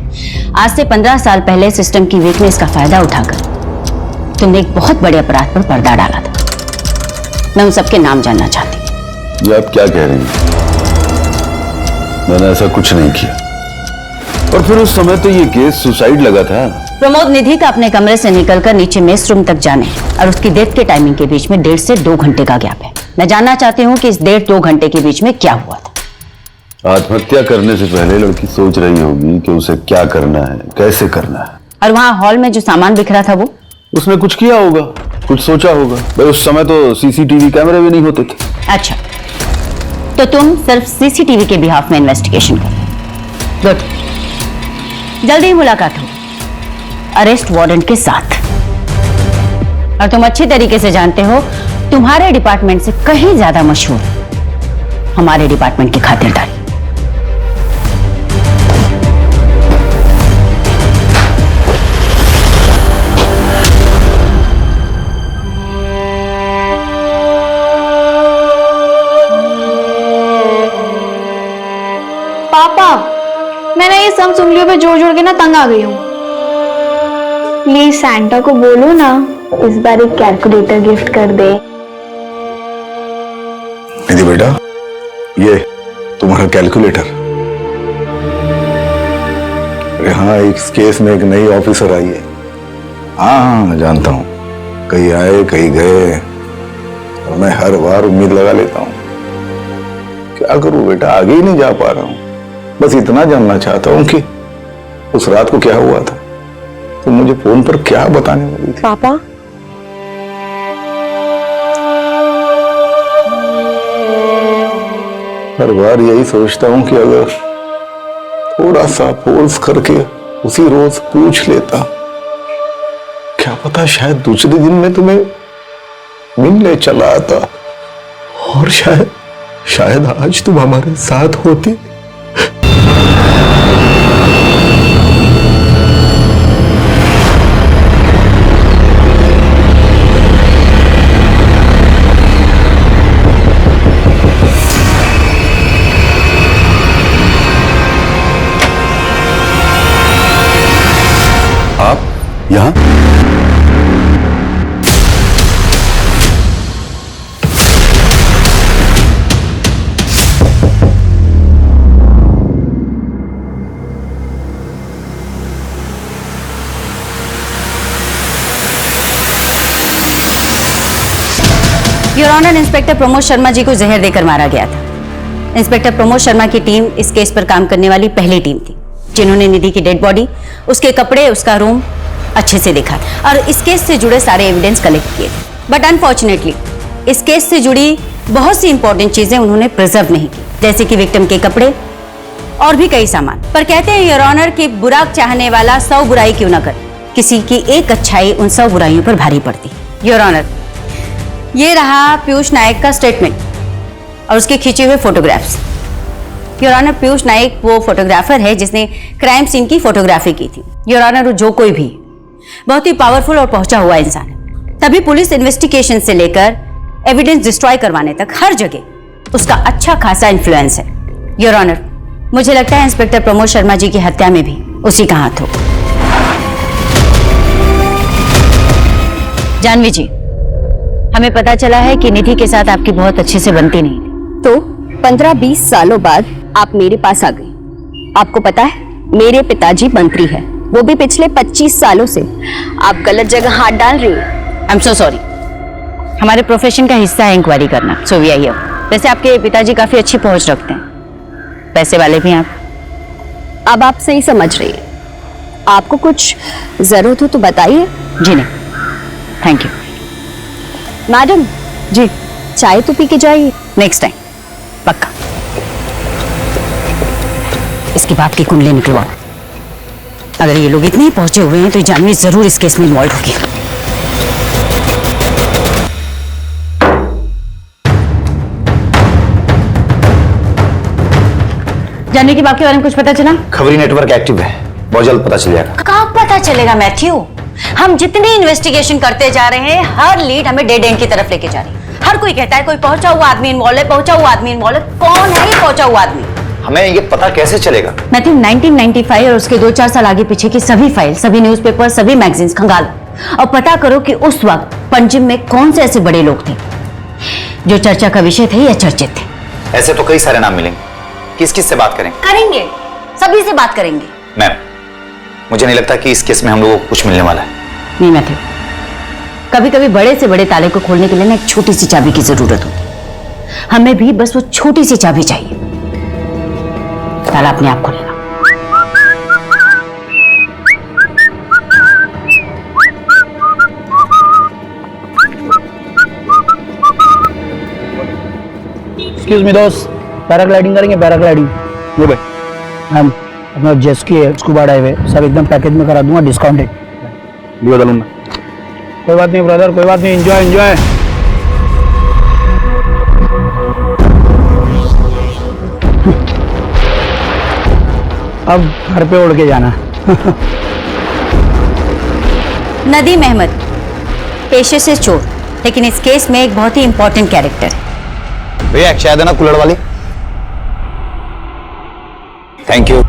आज से 15 साल पहले सिस्टम की वीकनेस का फायदा उठाकर तुमने एक बहुत बड़े अपराध पर पर्दा डाला था। मैं उन सबके नाम जानना चाहती हूँ। ये आप क्या कह रही हैं? मैंने ऐसा कुछ नहीं किया, और फिर उस समय तो ये केस सुसाइड लगा था। प्रमोद, निधि का अपने कमरे से निकलकर नीचे मेस रूम तक जाने और उसकी डेथ के टाइमिंग के बीच में 1.5 से 2 घंटे का गैप है। मैं जानना चाहती हूँ कि इस 1.5-2 घंटे के बीच में क्या हुआ था। आत्महत्या करने से पहले लड़की सोच रही होगी कि उसे क्या करना है, कैसे करना है। और वहाँ हॉल में जो सामान बिखरा था वो उसने कुछ किया होगा, कुछ सोचा होगा। भाई उस समय तो सीसीटीवी कैमरे भी नहीं होते थे। अच्छा, तो तुम सिर्फ सीसीटीवी के बिहाफ में इन्वेस्टिगेशन करो। गुड, जल्दी ही मुलाकात हो अरेस्ट वारंट के साथ। और तुम अच्छी तरीके से जानते हो तुम्हारे डिपार्टमेंट से कहीं ज्यादा मशहूर हमारे डिपार्टमेंट की खातिरदारी। पापा, मैंने ये सब उंगलियों पे जोड़ जोड़ के ना तंग आ गई हूँ। प्लीज सैंटा को बोलो ना इस बार एक कैलकुलेटर गिफ्ट कर दे। निधि बेटा, ये तुम्हारा कैलकुलेटर। अरे हाँ, इस केस में एक नई ऑफिसर आई है। हाँ जानता हूँ, कहीं आए कहीं गए, और मैं हर बार उम्मीद लगा लेता हूँ। क्या करूं बेटा, आगे ही नहीं जा पा रहा हूँ। बस इतना जानना चाहता हूँ कि उस रात को क्या हुआ था, तो मुझे फोन पर क्या बताने वाली थी? पापा, हर बार यही सोचता हूँ कि अगर थोड़ा सा फोर्स करके उसी रोज पूछ लेता क्या पता शायद दूसरे दिन मैं तुम्हें मिलने चला आता और शायद आज तुम हमारे साथ होती। आप यहां? Your honour, inspector Pramod Sharma ji को जहर देकर मारा गया था। इंस्पेक्टर प्रमोद शर्मा की टीम इस केस पर काम करने वाली पहली टीम थी जिन्होंने निधि की डेड बॉडी, उसके कपड़े, उसका रूम अच्छे से देखा और इस केस से जुड़े सारे एविडेंस कलेक्ट किए थे। बट अनफॉर्चुनेटली इस केस से जुड़ी बहुत सी इंपॉर्टेंट चीजें उन्होंने प्रिजर्व नहीं की, जैसे कि विक्टिम के कपड़े और भी कई सामान। पर कहते हैं योर ऑनर कि बुरा चाहने वाला 100 बुराई क्यों न करे, किसी की एक अच्छाई उन 100 बुराइयों पर भारी पड़ती है। योर ऑनर, ये रहा पीयूष नायक का स्टेटमेंट और उसके खींचे हुए फोटोग्राफ्स। योर ऑनर, पीयूष नायक वो फोटोग्राफर है जिसने क्राइम सीन की फोटोग्राफी की थी। योर ऑनर, जो कोई भी बहुत ही पावरफुल और पहुंचा हुआ इंसान है, तभी पुलिस इन्वेस्टिगेशन से लेकर एविडेंस डिस्ट्रॉय करवाने तक हर जगह उसका अच्छा खासा इन्फ्लुएंस है। योर ऑनर, मुझे लगता है इंस्पेक्टर प्रमोद शर्मा जी की हत्या में भी उसी का हाथ होगा। जानवी जी, हमें पता चला है कि निधि के साथ आपकी बहुत अच्छे से बनती नहीं थी। तो 15-20 सालों बाद आप मेरे पास आ गई। आपको पता है मेरे पिताजी मंत्री हैं, वो भी पिछले 25 सालों से। आप गलत जगह हाथ डाल रही हैं। आई एम सो सॉरी, हमारे प्रोफेशन का हिस्सा है इंक्वायरी करना, सो वी आर हियर। वैसे आपके पिताजी काफी अच्छी पहुंच रखते हैं, पैसे वाले भी आप। अब आप सही समझ रही हैं। आपको कुछ जरूरत हो तो बताइए। जी नहीं, थैंक यू। मैडम जी, चाय तो पी के जाइए। नेक्स्ट टाइम पक्का। इसके बाप की कुंडली निकलवाओ। अगर ये लोग इतने ही पहुंचे हुए हैं तो जानवी जरूर इस केस में इन्वॉल्व होगी। जानवी के बाप के बारे में कुछ पता चला? खबरी नेटवर्क एक्टिव है, बहुत जल्द पता चल जाएगा। कहाँ पता चलेगा मैथ्यू? हम जितनी इन्वेस्टिगेशन करते जा रहे हैं, हर लीड हमें डेड एंड की तरफ लेके जा रही है। हर कोई कहता है कोई पहुंचा हुआ आदमी इन्वॉल्व है, पहुंचा हुआ आदमी इन्वॉल्व है। कौन है ये पहुंचा हुआ आदमी? हमें ये पता कैसे चलेगा? मैथ्यू, 1995 और उसके 2-4 साल आगे पीछे की सभी फाइल, सभी न्यूज़पेपर, सभी मैगजीन्स खंगालो और पता करो कि उस वक्त पंजिम में कौन से ऐसे बड़े लोग थे जो चर्चा का विषय थे या चर्चित थे। ऐसे तो कई सारे नाम मिलेंगे, किस किस से बात करें? करेंगे, सभी से बात करेंगे। मैम, मुझे नहीं लगता कि इस केस में हम लोगों को कुछ मिलने वाला है। नहीं मैथ्यू, कभी कभी बड़े से बड़े ताले को खोलने के लिए ना एक छोटी सी चाबी की जरूरत होती है। हमें भी बस वो छोटी सी चाबी चाहिए, ताला अपने आप खुलेगा। एक्सक्यूज मी दोस्त, पैराग्लाइडिंग करेंगे? पैराग्लाइडिंग वो भाई मैम, अपना जेट स्की है, स्कूबा डाइव है, सब एकदम पैकेज में करा दूंगा, डिस्काउंटेड। बता लूंगा। कोई बात नहीं ब्रदर, कोई बात नहीं, एंजॉय एंजॉय। अब घर पे उड़ के जाना। नदीम अहमद पेशे से चोर, लेकिन इस केस में एक बहुत ही इंपॉर्टेंट कैरेक्टर है। भैया एक चाय देना कुल्हड़ वाली। Thank you.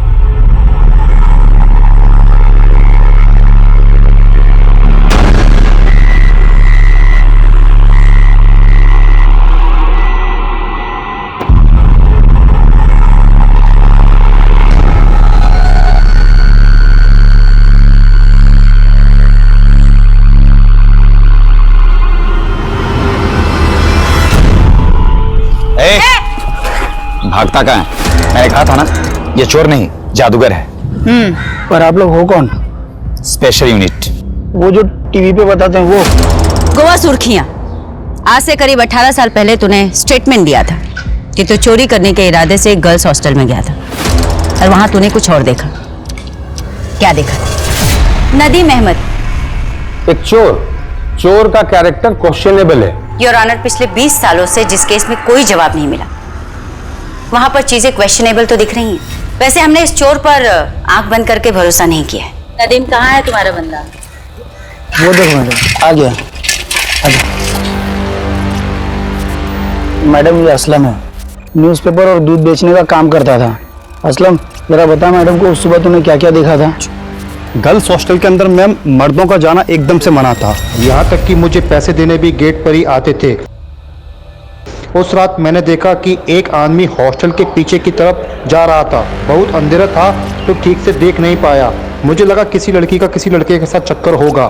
भागता कहाँ है? मैंने कहा था ना, ये चोर नहीं जादूगर है। पर आप लोग हो कौन? Special unit. वो जो टीवी पे बताते हैं वो? गोवा सुर्खियां। आज से करीब 18 साल पहले तूने स्टेटमेंट दिया था कि तू चोरी करने के इरादे से एक गर्ल्स हॉस्टल में गया था और वहां तूने कुछ और देखा। क्या देखा? नदीम अहमद एक चोर का कैरेक्टर क्वेश्चनेबल है। योर ऑनर, पिछले 20 सालों से जिस केस में कोई जवाब नहीं मिला, वहां पर चीजें क्वेश्चनेबल तो दिख रही हैं। वैसे हमने इस चोर पर आंख बंद करके भरोसा नहीं किया है। नदीम, कहाँ है तुम्हारा बंदा? वो देखो मैडम, आ गया। मैडम, ये असलम है, न्यूज़पेपर और दूध बेचने का काम करता था। असलम, जरा बता मैडम को उस सुबह तूने क्या क्या देखा था? गर्ल्स हॉस्टल के अंदर मैम मर्दों का जाना एकदम से मना था, यहाँ तक कि मुझे पैसे देने भी गेट पर ही आते थे। उस रात मैंने देखा कि एक आदमी हॉस्टल के पीछे की तरफ जा रहा था। बहुत अंधेरा था तो ठीक से देख नहीं पाया। मुझे लगा किसी लड़की का किसी लड़के के साथ चक्कर होगा।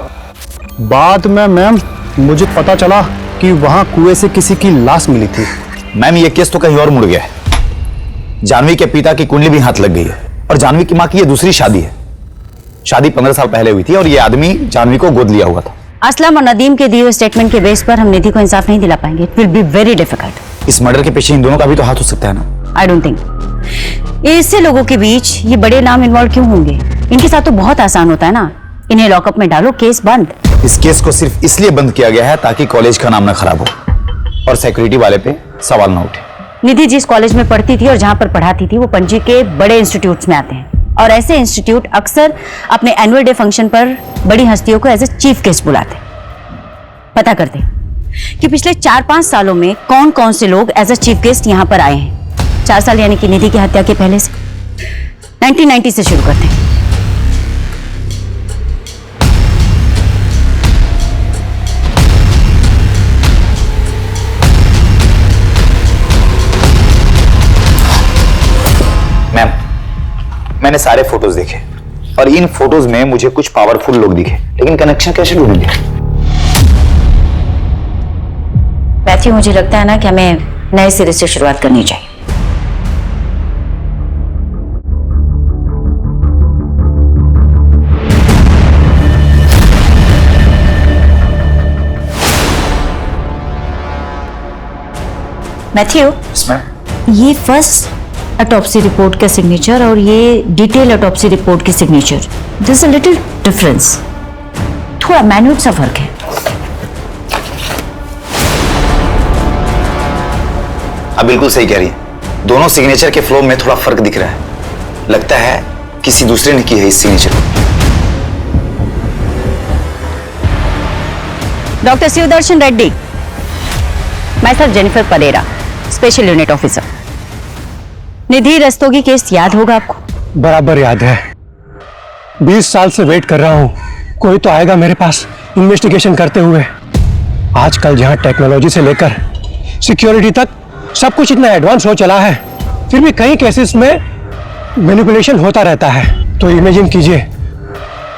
बाद में मैम मुझे पता चला कि वहाँ कुएं से किसी की लाश मिली थी। मैम, ये केस तो कहीं और मुड़ गया है। जानवी के पिता की कुंडली भी हाथ लग गई है और जानवी की माँ की ये दूसरी शादी है। शादी 15 साल पहले हुई थी और ये आदमी जानवी को गोद लिया हुआ था। असलम और नदीम के दिए हुए स्टेटमेंट के बेस पर हम निधि को इंसाफ नहीं दिला पाएंगे। It will be very difficult. इस मर्डर के पीछे इन दोनों का भी तो हाथ हो सकता है ना? I don't think. ऐसे लोगों के बीच ये बड़े नाम इन्वॉल्व क्यों होंगे? इनके साथ तो बहुत आसान होता है ना। इन्हें लॉकअप में डालो, केस बंद। इस केस को सिर्फ इसलिए बंद किया गया है ताकि कॉलेज का नाम ना खराब हो और सिक्योरिटी वाले पे सवाल ना उठे। निधि जिस कॉलेज में पढ़ती थी और जहां पर पढ़ाती थी वो पणजी के बड़े इंस्टीट्यूट्स में आते हैं, और ऐसे इंस्टीट्यूट अक्सर अपने एनुअल डे फंक्शन पर बड़ी हस्तियों को एज ए चीफ गेस्ट बुलाते हैं। पता करते कि पिछले 4-5 सालों में कौन कौन से लोग एज ए चीफ गेस्ट यहां पर आए हैं। 4 साल यानी कि निधि की हत्या के पहले से। 1990 से शुरू करते हैं। मैम, मैंने सारे फोटोज देखे और इन फोटोज में मुझे कुछ पावरफुल लोग दिखे, लेकिन कनेक्शन कैसे ढूंढेंगे? मैथ्यू, मुझे लगता है ना कि हमें नए सिरे से शुरुआत करनी चाहिए। मैथ्यू, ये फर्स्ट ऑटोप्सी रिपोर्ट का सिग्नेचर और ये डिटेल ऑटोप्सी रिपोर्ट की signature, this is a little difference. थोड़ा मैन्यूट सा फर्क है। आप बिल्कुल सही कह रही हैं। दोनों सिग्नेचर के फ्लो में थोड़ा फर्क दिख रहा है। लगता है किसी दूसरे ने की है इस सिग्नेचर को। डॉक्टर शिवदर्शन रेड्डी, मैं sir Jennifer Pereira, special unit officer. Nidhi Rastogi case याद होगा आपको? बराबर याद है। 20 साल से वेट कर रहा हूँ, कोई तो आएगा मेरे पास इन्वेस्टिगेशन करते हुए। आजकल जहाँ टेक्नोलॉजी से लेकर सिक्योरिटी तक सब कुछ इतना एडवांस हो चला है, फिर भी कई केसेस में मैनिपुलेशन होता रहता है। तो इमेजिन कीजिए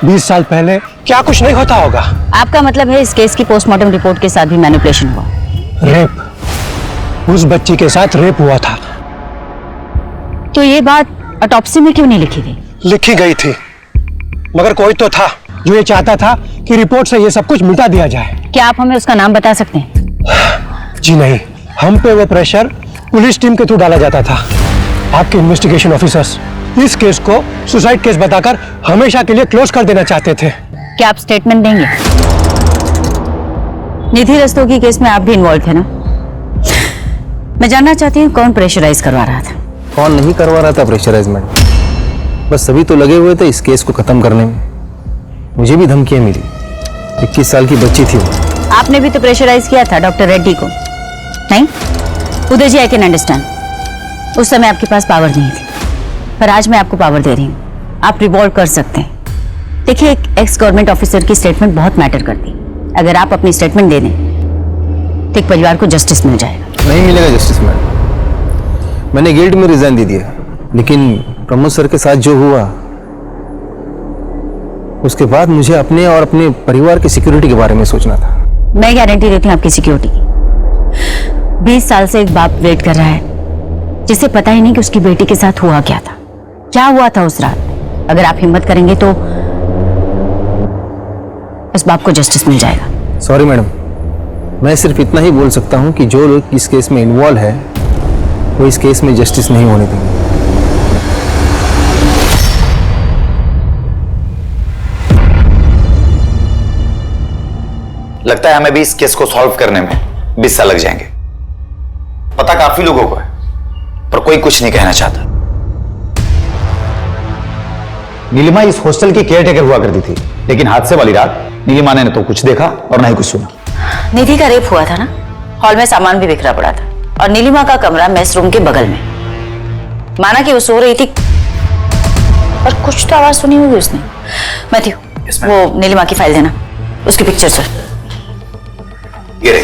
20 साल पहले क्या कुछ नहीं होता होगा। आपका मतलब है इस केस की पोस्टमार्टम रिपोर्ट के साथ भी मैनिपुलेशन हुआ? रेप, उस बच्ची के साथ रेप हुआ था। तो ये बात ऑटोप्सी में क्यों नहीं लिखी गई? लिखी गई थी, मगर कोई तो था जो ये चाहता था कि रिपोर्ट से ये सब कुछ मिटा दिया जाए। क्या आप हमें उसका नाम बता सकते हैं? जी नहीं, हम पे वो प्रेशर पुलिस टीम के थ्रू डाला जाता था। आपके इन्वेस्टिगेशन ऑफिसर्स इस केस को सुसाइड केस बताकर हमेशा के लिए क्लोज कर देना चाहते थे। क्या आप स्टेटमेंट देंगे? निधि रस्तोगी केस में आप भी इन्वॉल्व थे ना? मैं जानना चाहती हूँ कौन प्रेशराइज करवा रहा था? कौन नहीं करवा रहा था प्रेशराइजमेंट, बस सभी तो लगे हुए थे इस केस को खत्म करने में। मुझे भी धमकियां मिली। 21 साल की बच्ची थी वो। आपने भी तो प्रेशराइज किया था डॉक्टर रेड्डी को, नहीं? उदय जी, आई कैन अंडरस्टैंड। उस समय आपके पास पावर नहीं थी, पर आज मैं आपको पावर दे रही हूँ। आप रिवॉल्व कर सकते हैं। देखिए, एक एक्स गवर्नमेंट ऑफिसर की स्टेटमेंट बहुत मैटर करती है। अगर आप अपनी स्टेटमेंट दे दें तो एक परिवार को जस्टिस मिल जाएगा। नहीं मिलेगा जस्टिस मैडम। मैंने गिल्ड में रिजाइन दे दिया, लेकिन प्रमोद सर के साथ जो हुआ उसके बाद मुझे अपने और अपने परिवार की सिक्योरिटी के बारे में सोचना था। मैं गारंटी देती हूँ आपकी सिक्योरिटी की। 20 साल से एक बाप वेट कर रहा है जिसे पता ही नहीं कि उसकी बेटी के साथ हुआ क्या था, क्या हुआ था उस रात। अगर आप हिम्मत करेंगे तो उस बाप को जस्टिस मिल जाएगा। सॉरी मैडम, मैं सिर्फ इतना ही बोल सकता हूँ कि जो लोग इस केस में इन्वॉल्व है वो इस केस में जस्टिस नहीं होने देंगे। लगता है हमें भी इस केस को सॉल्व करने में 20 साल लग जाएंगे। पता काफी लोगों को है, पर कोई कुछ नहीं कहना चाहता। नीलिमा इस हॉस्टल की केयरटेकर हुआ करती थी, लेकिन हादसे वाली रात नीलिमा ने न तो कुछ देखा और न ही कुछ सुना। निधि का रेप हुआ था ना, हॉल में सामान भी बिखरा पड़ा था और नीलिमा का कमरा मेस रूम के बगल में। माना कि वो सो रही थी, पर कुछ तो आवाज सुनी होगी उसने। मैथ्यू, वो नीलिमा की फाइल देना, उसकी पिक्चर सर। ये रही।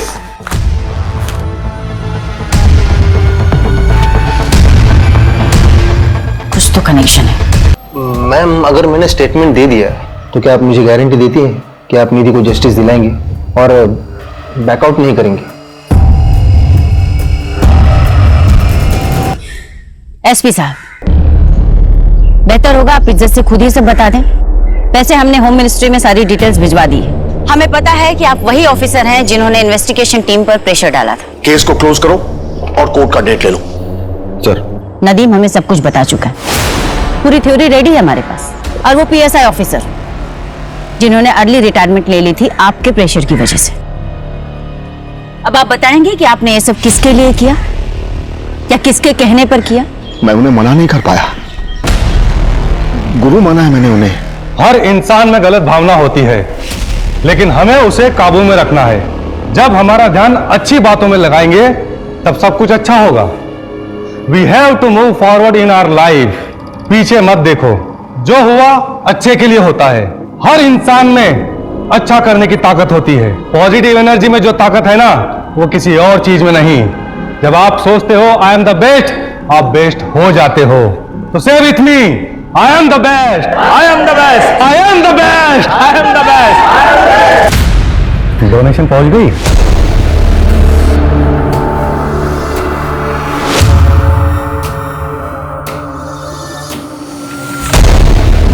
कुछ तो कनेक्शन है। मैम, अगर मैंने स्टेटमेंट दे दिया तो क्या आप मुझे गारंटी देती हैं कि आप निधि को जस्टिस दिलाएंगे और बैकआउट नहीं करेंगे? एसपी साहब, बेहतर होगा आप इज्जत से खुद ही सब बता दें। वैसे हमने होम मिनिस्ट्री में सारी डिटेल्स भिजवा दी है। हमें पता है कि आप वही ऑफिसर हैं जिन्होंने इन्वेस्टिगेशन टीम पर प्रेशर डाला था। केस को क्लोज करो और कोर्ट का डेट ले लो। सर, नदीम हमें सब कुछ बता चुका है, पूरी थ्योरी रेडी है हमारे पास। और वो पीएसआई ऑफिसर जिन्होंने अर्ली रिटायरमेंट ले ली थी आपके प्रेशर की वजह से। अब आप बताएंगे कि आपने ये सब किसके लिए किया या किसके कहने पर किया? मैं उन्हें मना नहीं कर पाया, गुरु माना है मैंने उन्हें। हर इंसान में गलत भावना होती है, लेकिन हमें उसे काबू में रखना है। जब हमारा ध्यान अच्छी बातों में लगाएंगे तब सब कुछ अच्छा होगा। We have to move forward in our life. पीछे मत देखो, जो हुआ अच्छे के लिए होता है। हर इंसान में अच्छा करने की ताकत होती है। पॉजिटिव एनर्जी में जो ताकत है ना, वो किसी और चीज में नहीं। जब आप सोचते हो आई एम द बेस्ट, आप बेस्ट हो जाते हो। तो से with me, I am the best, I am the best, I am the best, I am the best. Donation पहुंच गई?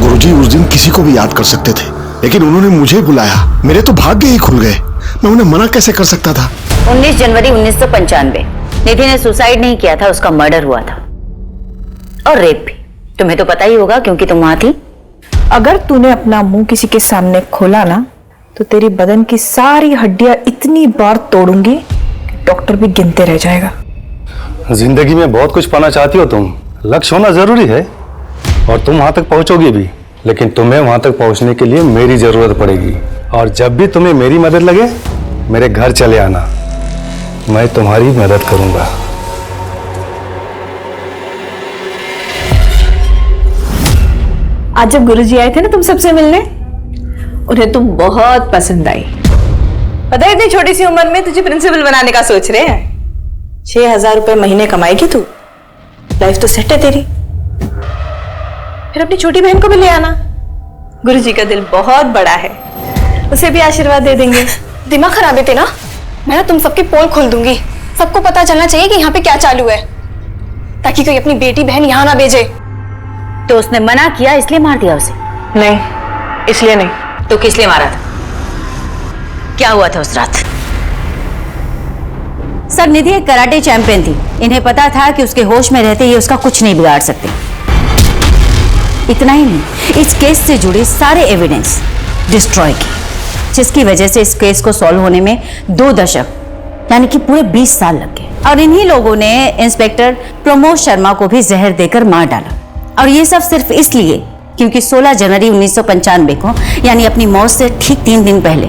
गुरुजी उस दिन किसी को भी याद कर सकते थे, लेकिन उन्होंने मुझे बुलाया। मेरे तो भाग्य ही खुल गए। मैं उन्हें मना कैसे कर सकता था? 19 जनवरी 1995 निधि ने सुसाइड नहीं किया था, उसका मर्डर हुआ था। और रेप भी। तुम्हें तो पता ही होगा क्योंकि तुम वहां थी। अगर तूने अपना मुंह किसी के सामने खोला ना, तो तेरी बदन की सारी हड्डियां इतनी बार तोड़ूंगी कि डॉक्टर भी गिनते रह जाएगा। जिंदगी में बहुत कुछ पाना चाहती हो तुम। लक्ष्य होना जरूरी है और तुम वहां तक पहुंचोगी भी, लेकिन तुम्हें वहां तक पहुंचने के लिए मेरी जरूरत पड़ेगी। और जब भी तुम्हें मेरी मदद लगे, मेरे घर चले आना, मैं तुम्हारी मदद करूंगा। आज जब गुरुजी आए थे ना तुम सबसे मिलने, उन्हें तुम बहुत पसंद आई। पता है इतनी छोटी सी उम्र में तुझे प्रिंसिपल बनाने का सोच रहे हैं। 6,000 रुपए महीने कमाएगी तू, लाइफ तो सेट है तेरी। फिर अपनी छोटी बहन को भी ले आना, गुरुजी का दिल बहुत बड़ा है, उसे भी आशीर्वाद दे देंगे। दिमाग खराब है तेरा। मैं ना तुम सबके पोल खोल दूंगी। सबको पता चलना चाहिए कि यहाँ पे क्या चालू है, ताकि कोई अपनी बेटी बहन यहाँ ना भेजे। तो उसने मना किया इसलिए मार दिया उसे? नहीं, इसलिए नहीं। तो किस लिए मारा था? क्या हुआ था उस रात? सर, निधि एक कराटे चैंपियन थी। इन्हें पता था कि उसके होश में रहते ये उसका कुछ नहीं बिगाड़ सकते। इतना ही नहीं, इस केस से जुड़े सारे एविडेंस डिस्ट्रॉय किए, जिसकी वजह से इस केस को सॉल्व होने में 2 दशक यानी कि पूरे 20 साल लग गए। और इन्हीं लोगों ने इंस्पेक्टर प्रमोद शर्मा को भी जहर देकर मार डाला। और ये सब सिर्फ इसलिए क्योंकि 16 जनवरी 1995 को यानी अपनी मौत से ठीक 3 दिन पहले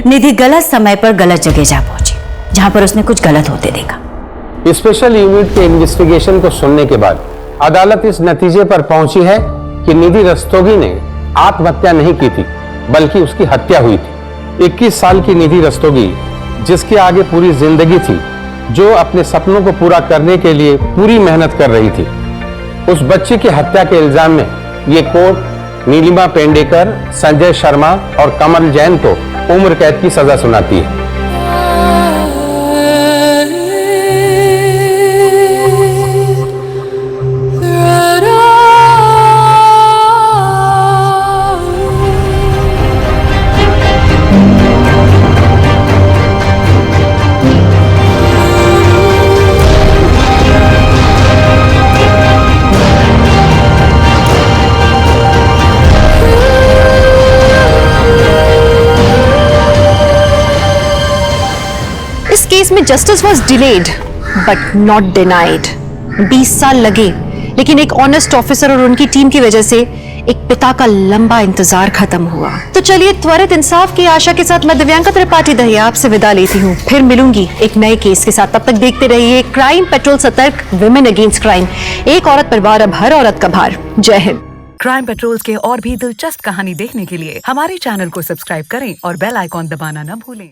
निधि गलत समय पर गलत जगह जा पहुंची, जहां पर उसने कुछ गलत होते देखा। स्पेशल यूनिट के इन्वेस्टिगेशन को सुनने के बाद अदालत इस नतीजे पर पहुंची है कि निधि रस्तोगी ने आत्महत्या नहीं की थी, बल्कि उसकी हत्या हुई थी। 21 साल की निधि रस्तोगी, जिसके आगे पूरी जिंदगी थी, जो अपने सपनों को पूरा करने के लिए पूरी मेहनत कर रही थी, उस बच्चे की हत्या के इल्जाम में ये कोर्ट नीलिमा पेंडेकर, संजय शर्मा और कमल जैन को उम्र कैद की सजा सुनाती है। केस में justice was delayed but not denied. 20 साल लगे, लेकिन एक ऑनेस्ट ऑफिसर और उनकी टीम की वजह से एक पिता का लंबा इंतजार खत्म हुआ। तो चलिए त्वरित इंसाफ की आशा के साथ मैं दिव्यांका त्रिपाठी दहिया आपसे विदा लेती हूँ। फिर मिलूंगी एक नए केस के साथ। तब तक देखते रहिए क्राइम पेट्रोल सतर्क, विमेन अगेंस्ट क्राइम। एक औरत पर वार, अब हर औरत का भार। जय हिंद। क्राइम पेट्रोल के और भी दिलचस्प कहानी देखने के लिए हमारे चैनल को सब्सक्राइब करें और बेल आइकॉन दबाना न भूलें।